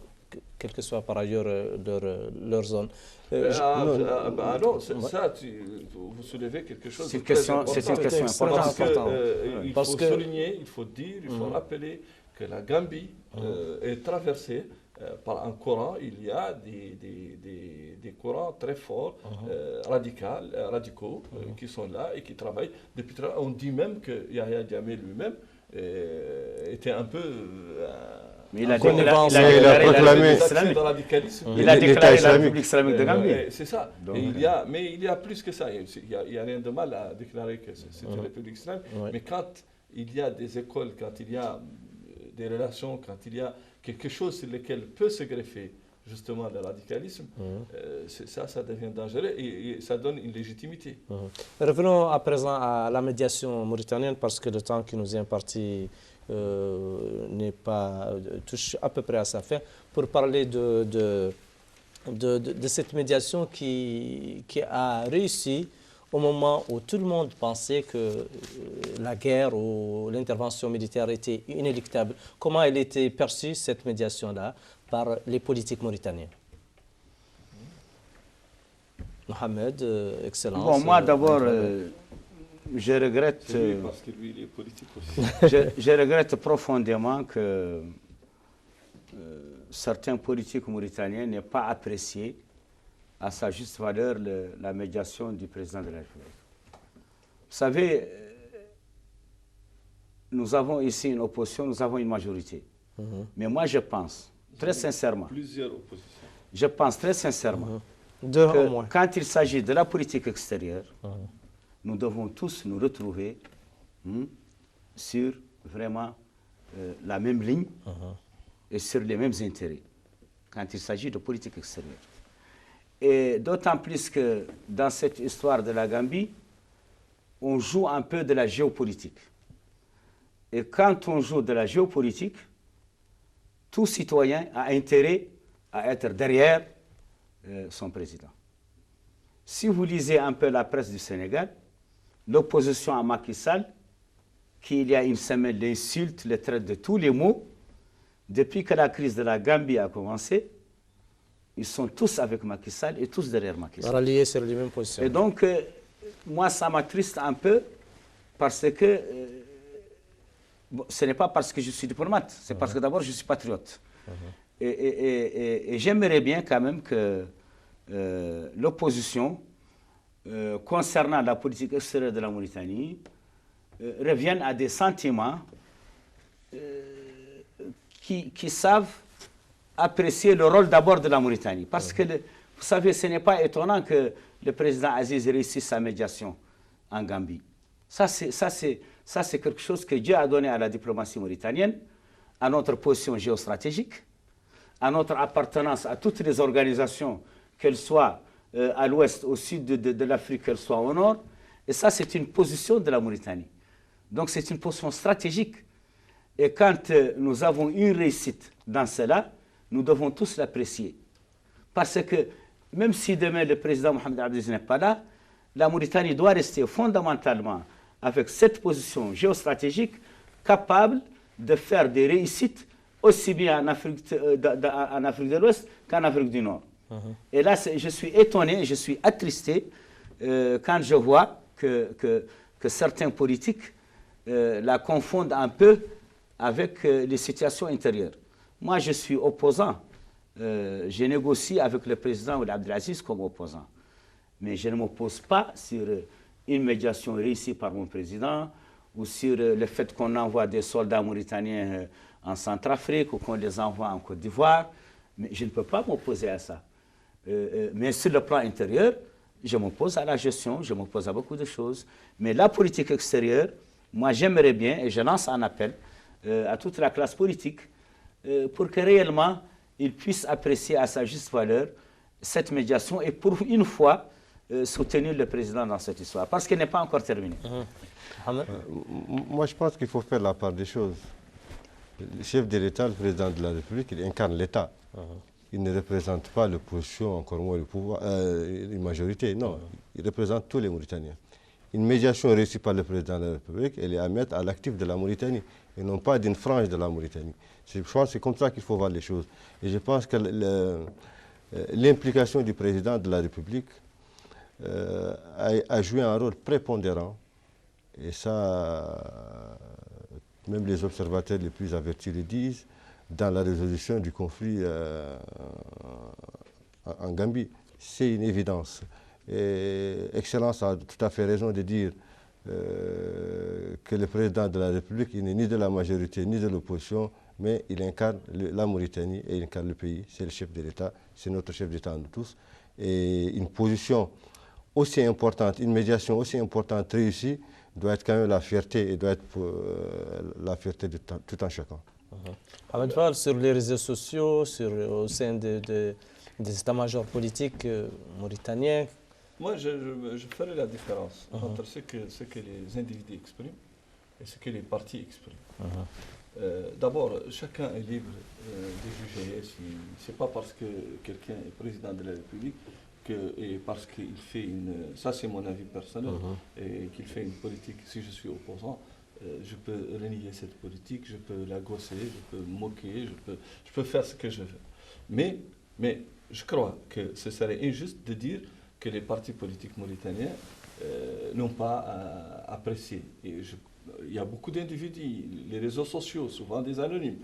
quelle que soit par ailleurs leur zone. Non, ça, vous soulevez quelque chose de très important. C'est une question importante. Il faut souligner, il faut dire, il faut rappeler que la Gambie est traversée par un courant. Il y a des courants très forts, radicaux, qui sont là et qui travaillent. Depuis très longtemps, on dit même que Yahya Jammeh lui-même était un peu... Mais il a proclamé la République islamique de Gambie. C'est ça. Mais il y a plus que ça. Il n'y a rien de mal à déclarer que c'est une République islamique. Mais quand il y a des écoles, quand il y a des relations, quand il y a quelque chose sur lequel peut se greffer justement le radicalisme, ça devient dangereux et ça donne une légitimité. Revenons à présent à la médiation mauritanienne parce que le temps qui nous est imparti touche à peu près à sa fin, pour parler de cette médiation qui a réussi au moment où tout le monde pensait que la guerre ou l'intervention militaire était inéluctable. Comment elle était perçue, cette médiation-là, par les politiques mauritaniens? Mohamed, Excellence. Bon, moi d'abord, je regrette... parce que lui, il est politique aussi. je regrette profondément que certains politiques mauritaniens n'aient pas apprécié à sa juste valeur la médiation du président de la République. Vous savez, nous avons ici une opposition, nous avons une majorité. Mais moi, je pense, très sincèrement, plusieurs oppositions. Je pense très sincèrement que quand il s'agit de la politique extérieure, nous devons tous nous retrouver sur vraiment la même ligne et sur les mêmes intérêts quand il s'agit de politique extérieure. Et d'autant plus que dans cette histoire de la Gambie, on joue un peu de la géopolitique. Et quand on joue de la géopolitique, tout citoyen a intérêt à être derrière son président. Si vous lisez un peu la presse du Sénégal, l'opposition à Macky Sall, qui il y a une semaine l'insulte, le traite de tous les mots, depuis que la crise de la Gambie a commencé, ils sont tous avec Macky Sall et tous derrière Macky Sall. Ralliés sur les mêmes positions. Et donc, moi, ça m'attriste un peu parce que ce n'est pas parce que je suis diplomate, c'est parce que d'abord je suis patriote. Et j'aimerais bien quand même que l'opposition, concernant la politique extérieure de la Mauritanie, revienne à des sentiments qui savent apprécier le rôle d'abord de la Mauritanie. Parce que, vous savez, ce n'est pas étonnant que le président Aziz réussisse sa médiation en Gambie. Ça, c'est quelque chose que Dieu a donné à la diplomatie mauritanienne, à notre position géostratégique, à notre appartenance à toutes les organisations, qu'elles soient à l'ouest, au sud de l'Afrique, qu'elles soient au nord. Et ça, c'est une position de la Mauritanie. Donc, c'est une position stratégique. Et quand nous avons une réussite dans cela, nous devons tous l'apprécier. Parce que même si demain le président Mohamed Abdelaziz n'est pas là, la Mauritanie doit rester fondamentalement avec cette position géostratégique capable de faire des réussites aussi bien en Afrique de l'Ouest qu'en Afrique du Nord. Et là, je suis étonné, je suis attristé quand je vois que certains politiques la confondent un peu avec les situations intérieures. Moi, je suis opposant. Je négocie avec le président Abdelaziz comme opposant. Mais je ne m'oppose pas sur une médiation réussie par mon président ou sur le fait qu'on envoie des soldats mauritaniens en Centrafrique ou qu'on les envoie en Côte d'Ivoire. Mais je ne peux pas m'opposer à ça. Mais sur le plan intérieur, je m'oppose à la gestion, je m'oppose à beaucoup de choses. Mais la politique extérieure, moi j'aimerais bien, et je lance un appel à toute la classe politique, pour que réellement ils puissent apprécier à sa juste valeur cette médiation et pour une fois soutenir le président dans cette histoire, parce qu'elle n'est pas encore terminée. Moi je pense qu'il faut faire la part des choses. Le chef de l'État, le président de la République, il incarne l'État. Il ne représente pas l'opposition, encore moins le pouvoir, une majorité, non. Il représente tous les Mauritaniens. Une médiation réussie par le président de la République, elle est à mettre à l'actif de la Mauritanie, et non pas d'une frange de la Mauritanie. Je pense que c'est comme ça qu'il faut voir les choses. Et je pense que l'implication du président de la République a joué un rôle prépondérant, et ça, même les observateurs les plus avertis le disent, dans la résolution du conflit en Gambie. C'est une évidence. Et Excellence a tout à fait raison de dire que le président de la République, il n'est ni de la majorité ni de l'opposition, mais il incarne la Mauritanie et il incarne le pays. C'est le chef de l'État, c'est notre chef d'État nous tous. Et une position aussi importante, une médiation aussi importante réussie, doit être quand même la fierté, et doit être la fierté de tout un chacun. Ahmed Fall, sur les réseaux sociaux, au sein des états-majors politiques mauritaniens. Moi, je ferai la différence entre ce que les individus expriment et ce que les partis expriment. D'abord, chacun est libre de juger. Ce n'est pas parce que quelqu'un est président de la République et parce qu'il fait ça c'est mon avis personnel, et qu'il fait une politique, si je suis opposant, je peux renier cette politique, je peux la gosser, je peux me moquer, je peux faire ce que je veux. Mais je crois que ce serait injuste de dire que les partis politiques mauritaniens n'ont pas apprécié. Il y a beaucoup d'individus, les réseaux sociaux, souvent des anonymes,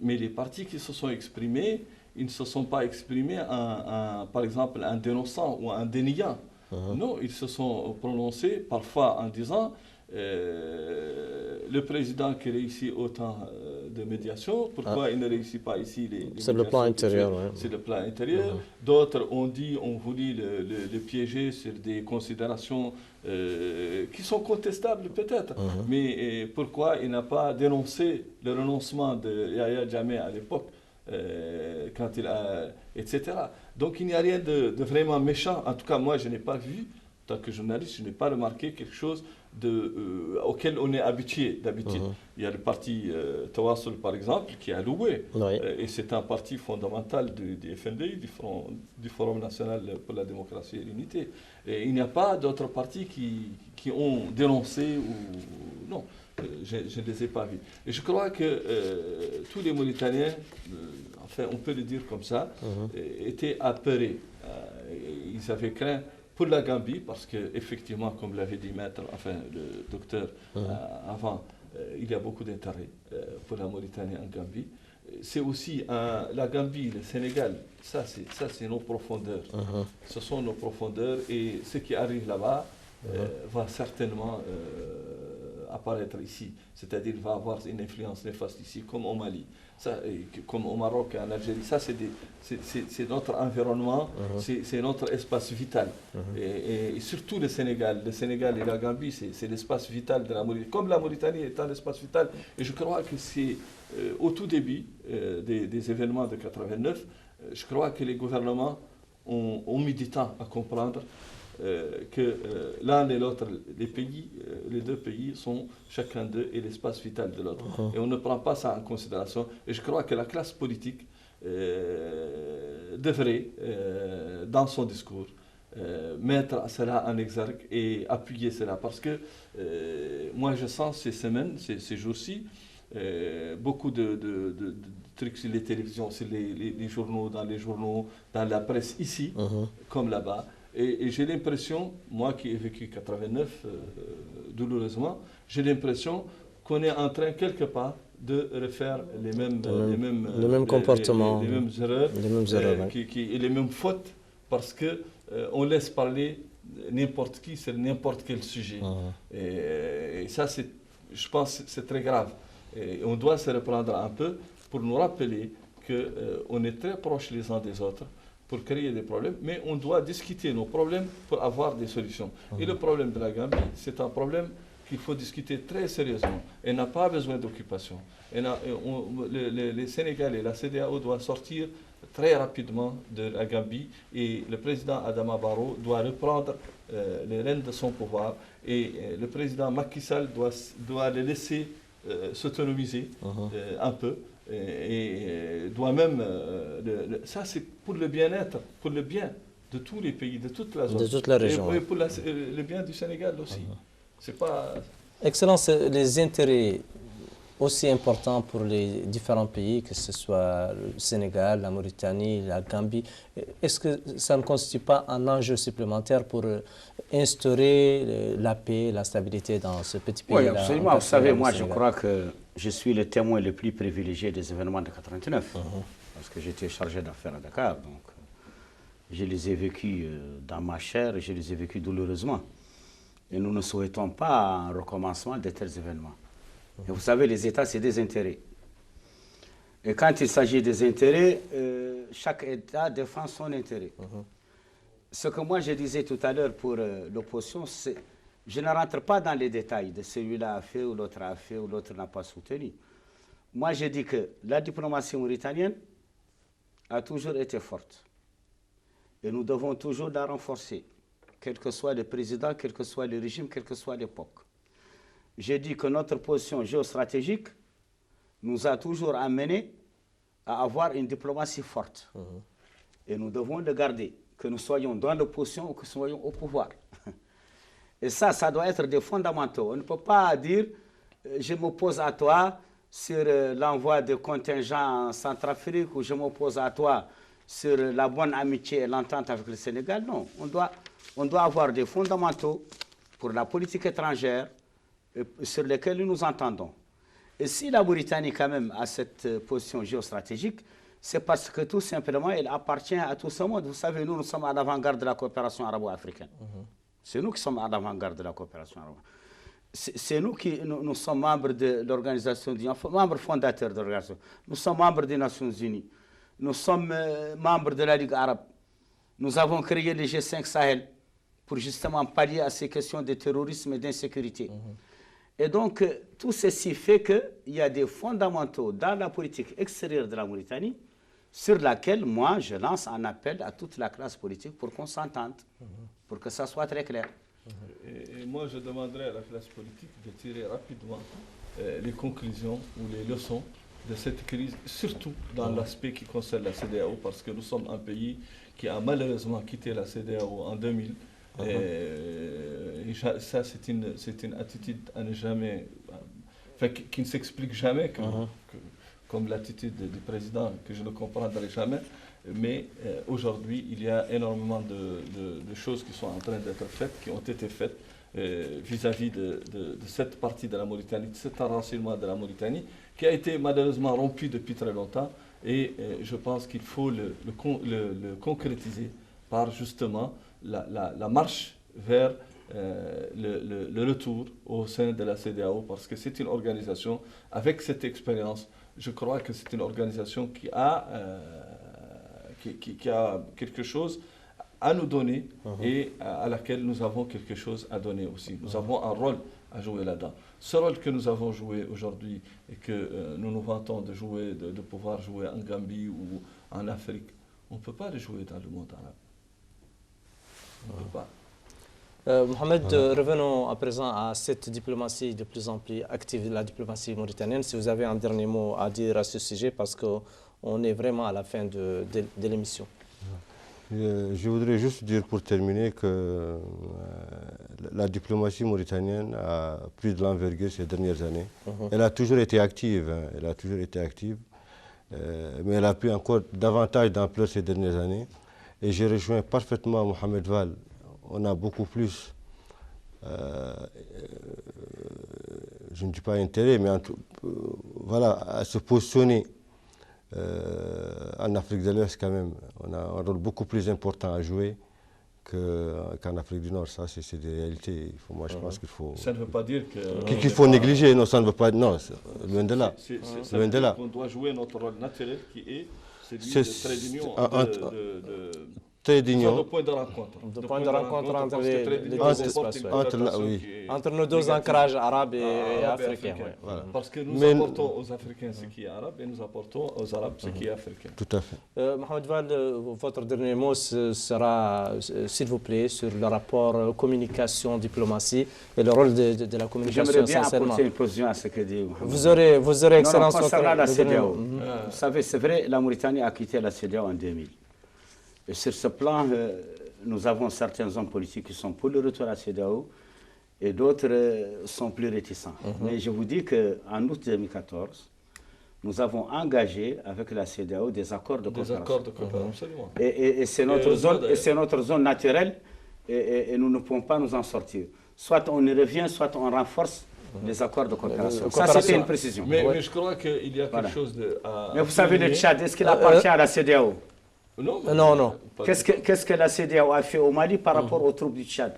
mais les partis qui se sont exprimés, ils ne se sont pas exprimés par exemple en dénonçant ou en déniant. Non, ils se sont prononcés parfois en disant le président qui réussit autant de médiation, pourquoi il ne réussit pas ici les c'est le plan intérieur. C'est le plan intérieur. D'autres ont voulu le piéger sur des considérations qui sont contestables peut-être. Mais pourquoi il n'a pas dénoncé le renoncement de Yahya Jammeh à l'époque, quand il a, etc. Donc il n'y a rien de vraiment méchant. En tout cas, moi, je n'ai pas vu, en tant que journaliste, je n'ai pas remarqué quelque chose auquel on est habitué d'habitude. Il y a le parti Tawassul, par exemple, qui a loué. Et c'est un parti fondamental du FNDI, du Forum national pour la démocratie et l'unité. Et il n'y a pas d'autres partis qui ont dénoncé ou... Non, je ne les ai pas vus. Et je crois que tous les Mauritaniens, enfin on peut le dire comme ça, étaient apeurés. Ils avaient craint pour la Gambie, parce qu'effectivement, comme l'avait dit le docteur avant, il y a beaucoup d'intérêt pour la Mauritanie en Gambie. C'est aussi la Gambie, le Sénégal, ça c'est nos profondeurs. Ce sont nos profondeurs, et ce qui arrive là-bas va certainement apparaître ici, c'est-à-dire va avoir une influence néfaste ici, comme au Mali, ça, comme au Maroc et en Algérie. Ça, c'est notre environnement, c'est notre espace vital. Et surtout le Sénégal et la Gambie, c'est l'espace vital de la Mauritanie, comme la Mauritanie est un espace vital. Et je crois que c'est au tout début des événements de 89, je crois que les gouvernements ont mis du temps à comprendre que l'un et l'autre, les deux pays sont chacun d'eux et l'espace vital de l'autre. Et on ne prend pas ça en considération. Et je crois que la classe politique devrait, dans son discours, mettre cela en exergue et appuyer cela. Parce que moi, je sens ces semaines, ces jours-ci, beaucoup de trucs sur les télévisions, sur les journaux, dans la presse ici, comme là-bas. Et j'ai l'impression, moi qui ai vécu 89 douloureusement, j'ai l'impression qu'on est en train quelque part de refaire les mêmes comportements, les mêmes erreurs, et les mêmes fautes, parce qu'on laisse parler n'importe qui sur n'importe quel sujet. Et ça, je pense que c'est très grave. Et on doit se reprendre un peu pour nous rappeler qu'on est très proches les uns des autres, pour créer des problèmes, mais on doit discuter nos problèmes pour avoir des solutions. Et le problème de la Gambie, c'est un problème qu'il faut discuter très sérieusement. Elle n'a pas besoin d'occupation. Les Sénégalais, la CEDEAO doit sortir très rapidement de la Gambie et le président Adama Barrow doit reprendre les rênes de son pouvoir et le président Macky Sall doit le laisser s'autonomiser un peu. Et doit même, ça c'est pour le bien-être, pour le bien de tous les pays, de toute la zone. De toute la région. Et pour le bien du Sénégal aussi. C'est pas... Excellence, les intérêts aussi importants pour les différents pays, que ce soit le Sénégal, la Mauritanie, la Gambie, est-ce que ça ne constitue pas un enjeu supplémentaire pour instaurer la paix, la stabilité dans ce petit pays-là? Oui, absolument. Vous savez, moi je crois que je suis le témoin le plus privilégié des événements de 89, parce que j'étais chargé d'affaires à Dakar, donc je les ai vécus dans ma chair et je les ai vécus douloureusement. Et nous ne souhaitons pas un recommencement de tels événements. Et vous savez, les États, c'est des intérêts. Et quand il s'agit des intérêts, chaque État défend son intérêt. Ce que moi je disais tout à l'heure pour l'opposition, c'est je ne rentre pas dans les détails de celui-là a fait ou l'autre a fait ou l'autre n'a pas soutenu. Moi, je dis que la diplomatie mauritanienne a toujours été forte. Et nous devons toujours la renforcer, quel que soit le président, quel que soit le régime, quelle que soit l'époque. J'ai dit que notre position géostratégique nous a toujours amené à avoir une diplomatie forte. Et nous devons le garder, que nous soyons dans l'opposition ou que nous soyons au pouvoir. Et ça doit être des fondamentaux. On ne peut pas dire je m'oppose à toi sur l'envoi de contingents en Centrafrique ou je m'oppose à toi sur la bonne amitié et l'entente avec le Sénégal. Non, on doit avoir des fondamentaux pour la politique étrangère sur lesquels nous nous entendons. Et si la Mauritanie quand même a cette position géostratégique, c'est parce que tout simplement elle appartient à tout ce monde. Vous savez, nous sommes à l'avant-garde de la coopération arabo-africaine. C'est nous qui sommes à l'avant-garde de la coopération arabe. C'est nous qui nous sommes membres de l'organisation, membres fondateurs de l'organisation. Nous sommes membres des Nations Unies. Nous sommes membres de la Ligue arabe. Nous avons créé le G5 Sahel pour justement pallier à ces questions de terrorisme et d'insécurité. Et donc, tout ceci fait qu'il y a des fondamentaux dans la politique extérieure de la Mauritanie sur laquelle, moi, je lance un appel à toute la classe politique pour qu'on s'entende, pour que ça soit très clair. Et moi, je demanderais à la classe politique de tirer rapidement les conclusions ou les leçons de cette crise, surtout dans l'aspect qui concerne la CEDEAO, parce que nous sommes un pays qui a malheureusement quitté la CEDEAO en 2000. Et ça, c'est une attitude à ne jamais, enfin, qui ne s'explique jamais, comme l'attitude du président, que je ne comprendrai jamais. Mais aujourd'hui, il y a énormément de choses qui sont en train d'être faites, qui ont été faites vis-à-vis de cette partie de la Mauritanie, de cet enracinement de la Mauritanie, qui a été malheureusement rompu depuis très longtemps. Et je pense qu'il faut le concrétiser par justement la marche vers le retour au sein de la CEDEAO, parce que c'est une organisation, avec cette expérience, je crois que c'est une organisation qui a quelque chose à nous donner et à laquelle nous avons quelque chose à donner aussi. Nous avons un rôle à jouer là-dedans. Ce rôle que nous avons joué aujourd'hui et que nous nous vantons de jouer, de pouvoir jouer en Gambie ou en Afrique, on ne peut pas le jouer dans le monde arabe. On ne peut pas. Mohamed, revenons à présent à cette diplomatie de plus en plus active, la diplomatie mauritanienne. Si vous avez un dernier mot à dire à ce sujet, parce qu'on est vraiment à la fin de l'émission. Je voudrais juste dire pour terminer que la diplomatie mauritanienne a pris de l'envergure ces dernières années. Elle a toujours été active, mais elle a pris encore davantage d'ampleur ces dernières années. Et je rejoins parfaitement Mohamed Val. On a beaucoup plus, je ne dis pas intérêt, mais voilà, à se positionner en Afrique de l'Ouest quand même. On a un rôle beaucoup plus important à jouer qu'en Afrique du Nord. Ça, c'est des réalités. Moi, je pense qu'il faut... Ça ne veut pas dire qu'il faut négliger. Non, ça ne veut pas... Non, loin de là. Loin de là. On doit jouer notre rôle naturel qui est celui de trait d'union. Trait d'union. De point de rencontre. De point de rencontre entre les deux espaces. Entre nos deux ancrages arabes et africains. Voilà. Parce que nous apportons aux Africains ce qui est arabe et nous apportons aux Arabes ce qui est africain. Tout à fait. Mohamed Val, votre dernier mot sera, s'il vous plaît, sur le rapport communication-diplomatie et le rôle de la communication essentiellement. J'aimerais bien apporter une position à ce que dit Mohamed. Vous aurez excellence. Concernant la CEDEAO, vous savez, c'est vrai, la Mauritanie a quitté la CEDEAO en 2000. Et sur ce plan, nous avons certains hommes politiques qui sont pour le retour à la CEDEAO et d'autres sont plus réticents. Mais je vous dis qu'en août 2014, nous avons engagé avec la CEDEAO des accords de coopération. Des accords de coopération, absolument. Et c'est notre zone naturelle et nous ne pouvons pas nous en sortir. Soit on y revient, soit on renforce les accords de coopération. Ça, c'était une précision. Mais je crois qu'il y a quelque chose de... Mais vous savez, le Tchad, est-ce qu'il appartient à la CEDEAO? Non. Qu'est-ce que la CEDEAO a fait au Mali par rapport aux troupes du Tchad,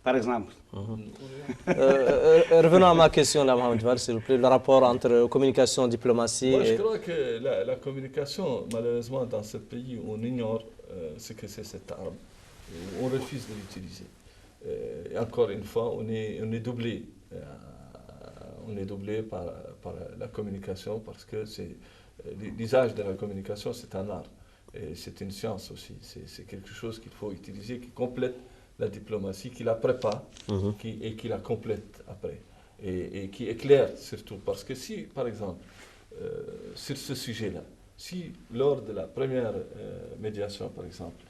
par exemple? Revenons à ma question, là, Mohamed Val, s'il vous plaît, le rapport entre communication, diplomatie. Moi, je crois que la communication, malheureusement, dans ce pays, on ignore ce que c'est cette arme. On refuse de l'utiliser. Et encore une fois, on est doublé. On est doublé par la communication parce que l'usage de la communication, c'est un art. Et c'est une science aussi. C'est quelque chose qu'il faut utiliser, qui complète la diplomatie, qui la prépare et qui la complète après. Et qui éclaire surtout. Parce que si, par exemple, sur ce sujet-là, si lors de la première médiation, par exemple,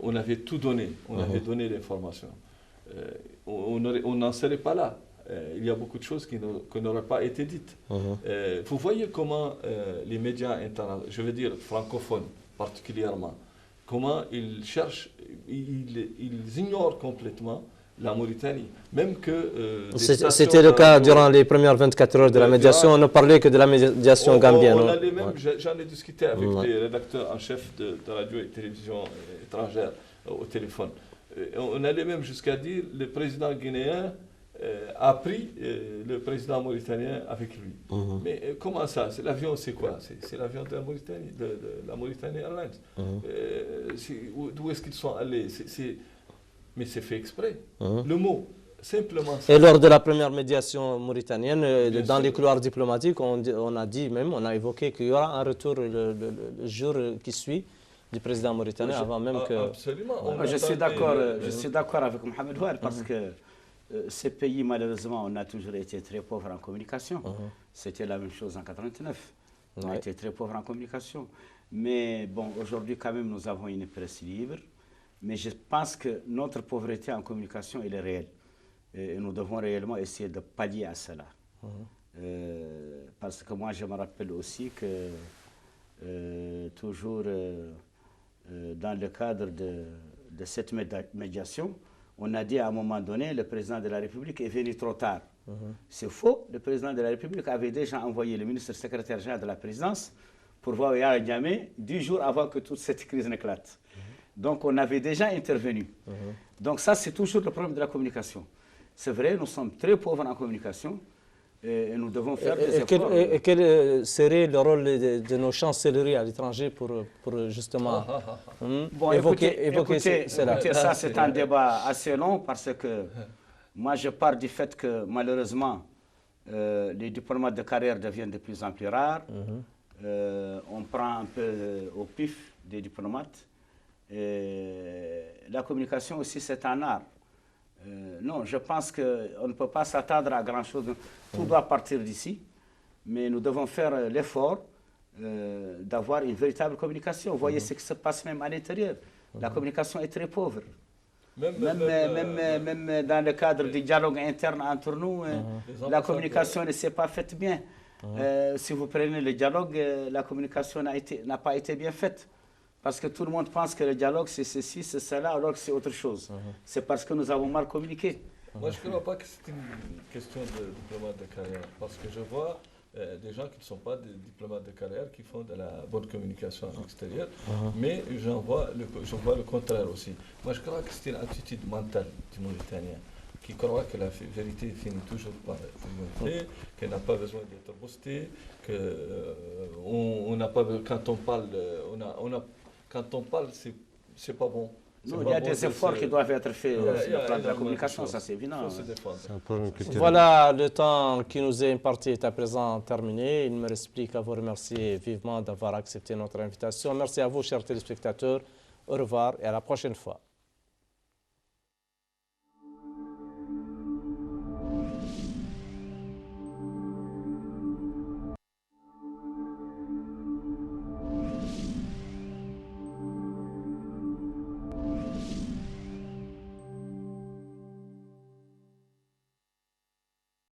on avait tout donné, on avait donné l'information, on n'en serait pas là. Il y a beaucoup de choses qui n'auraient pas été dites. Vous voyez comment les médias internationaux, je veux dire francophones, particulièrement, comment ils cherchent, ils ignorent complètement la Mauritanie. Même que... C'était le cas durant les premières 24 heures de la médiation, on ne parlait que de la médiation gambienne. J'en ai discuté avec des rédacteurs en chef de radio et télévision étrangères au téléphone. On allait même jusqu'à dire le président guinéen a pris le président mauritanien avec lui. Mais comment ça? L'avion, c'est quoi? C'est l'avion de la Mauritanie, de la Mauritanie Airlines. D'où est-ce qu'ils sont allés? Mais c'est fait exprès. Le mot, simplement ça. Et lors de la première médiation mauritanienne, dans les couloirs diplomatiques, on a dit même, on a évoqué qu'il y aura un retour le jour qui suit du président mauritanien avant même que... Absolument. Je suis d'accord avec Mohamed Val parce que ces pays, malheureusement, on a toujours été très pauvres en communication. C'était la même chose en 1989. On a été très pauvres en communication. Mais bon, aujourd'hui, quand même, nous avons une presse libre. Mais je pense que notre pauvreté en communication, elle est réelle. Et nous devons réellement essayer de pallier à cela. Parce que moi, je me rappelle aussi que toujours dans le cadre de cette médiation, on a dit à un moment donné, le président de la République est venu trop tard. C'est faux. Le président de la République avait déjà envoyé le ministre secrétaire général de la présidence pour voir Yahya Jammeh 10 jours avant que toute cette crise n'éclate. Donc, on avait déjà intervenu. Donc, ça, c'est toujours le problème de la communication. C'est vrai, nous sommes très pauvres en communication et nous devons faire des efforts. Et quel serait le rôle de nos chancelleries à l'étranger pour justement Bon, écoutez, ça, c'est un débat assez long parce que moi, je pars du fait que malheureusement, les diplomates de carrière deviennent de plus en plus rares. On prend un peu au pif des diplomates. La communication aussi, c'est un art. Non, je pense qu'on ne peut pas s'attendre à grand-chose. Tout doit partir d'ici. Mais nous devons faire l'effort d'avoir une véritable communication. Vous voyez ce qui se passe même à l'intérieur. La communication est très pauvre. Même dans le cadre du dialogue interne entre nous, la communication ne s'est pas faite bien. Si vous prenez le dialogue, la communication n'a pas été bien faite. Parce que tout le monde pense que le dialogue, c'est ceci, c'est cela, alors que c'est autre chose. C'est parce que nous avons mal communiqué. Moi, je ne crois pas que c'est une question de diplomate de carrière. Parce que je vois des gens qui ne sont pas des diplomates de carrière qui font de la bonne communication à l'extérieur. Mais je vois le contraire aussi. Moi, je crois que c'est une attitude mentale du Mauritanien qui croit que la vérité finit toujours par triompher, qu'elle n'a pas besoin d'être boostée, quand on parle, c'est pas bon. Non, il y a des efforts qui doivent être faits sur le plan de la communication, ça c'est évident. Voilà, le temps qui nous est imparti est à présent terminé. Il ne me reste plus qu'à vous remercier vivement d'avoir accepté notre invitation. Merci à vous, chers téléspectateurs. Au revoir et à la prochaine fois.